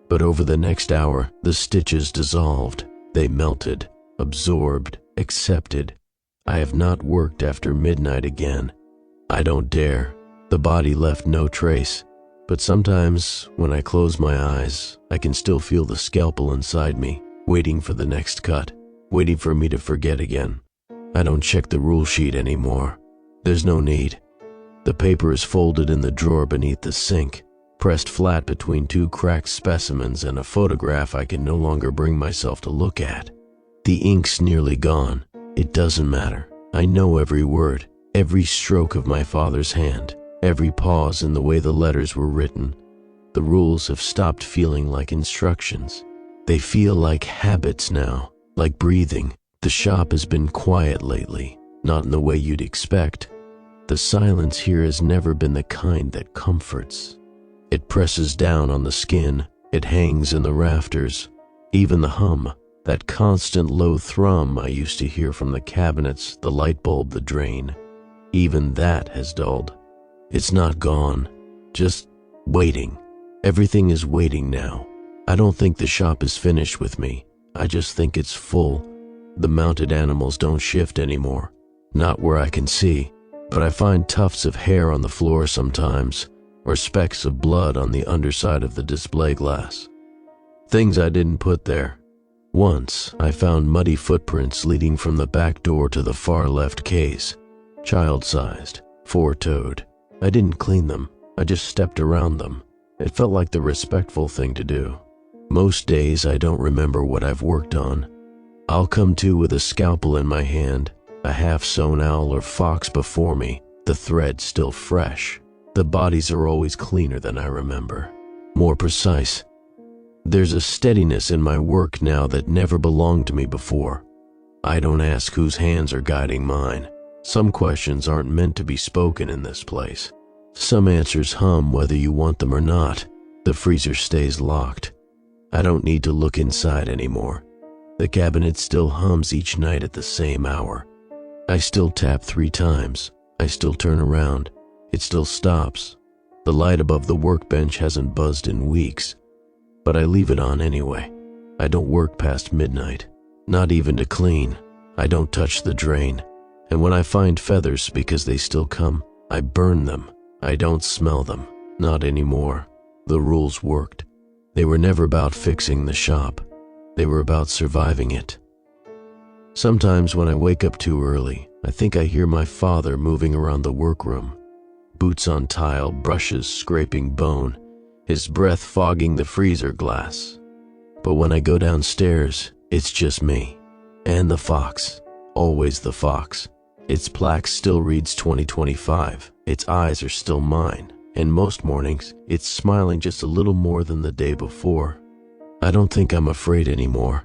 But over the next hour, the stitches dissolved. They melted, absorbed, accepted. I have not worked after midnight again. I don't dare. The body left no trace. But sometimes, when I close my eyes, I can still feel the scalpel inside me, waiting for the next cut, waiting for me to forget again. I don't check the rule sheet anymore. There's no need. The paper is folded in the drawer beneath the sink, pressed flat between two cracked specimens and a photograph I can no longer bring myself to look at. The ink's nearly gone. It doesn't matter. I know every word, every stroke of my father's hand, every pause in the way the letters were written. The rules have stopped feeling like instructions. They feel like habits now, like breathing. The shop has been quiet lately, not in the way you'd expect. The silence here has never been the kind that comforts. It presses down on the skin, it hangs in the rafters. Even the hum, that constant low thrum I used to hear from the cabinets, the light bulb, the drain, even that has dulled. It's not gone, just waiting. Everything is waiting now. I don't think the shop is finished with me. I just think it's full. The mounted animals don't shift anymore, not where I can see, but I find tufts of hair on the floor sometimes, or specks of blood on the underside of the display glass. Things I didn't put there. Once, I found muddy footprints leading from the back door to the far left case, child-sized, four-toed. I didn't clean them, I just stepped around them. It felt like the respectful thing to do. Most days I don't remember what I've worked on. I'll come to with a scalpel in my hand, a half-sewn owl or fox before me, the thread still fresh. The bodies are always cleaner than I remember, more precise. There's a steadiness in my work now that never belonged to me before. I don't ask whose hands are guiding mine. Some questions aren't meant to be spoken in this place. Some answers hum whether you want them or not. The freezer stays locked. I don't need to look inside anymore. The cabinet still hums each night at the same hour. I still tap 3 times. I still turn around. It still stops. The light above the workbench hasn't buzzed in weeks, but I leave it on anyway. I don't work past midnight, not even to clean. I don't touch the drain. And when I find feathers, because they still come, I burn them. I don't smell them, not anymore. The rules worked. They were never about fixing the shop. They were about surviving it. Sometimes when I wake up too early, I think I hear my father moving around the workroom. Boots on tile, brushes scraping bone, his breath fogging the freezer glass. But when I go downstairs, it's just me. And the fox. Always the fox. Its plaque still reads 2025. Its eyes are still mine. And most mornings, it's smiling just a little more than the day before. I don't think I'm afraid anymore.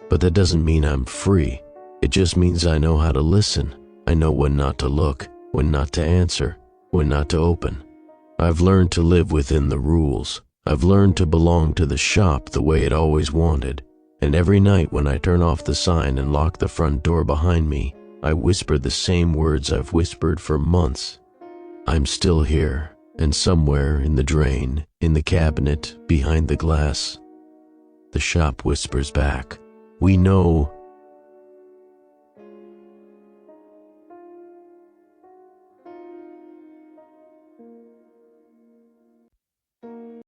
But that doesn't mean I'm free. It just means I know how to listen. I know when not to look, when not to answer, when not to open. I've learned to live within the rules. I've learned to belong to the shop the way it always wanted. And every night when I turn off the sign and lock the front door behind me, I whisper the same words I've whispered for months. I'm still here, and somewhere in the drain, in the cabinet, behind the glass, the shop whispers back, "We know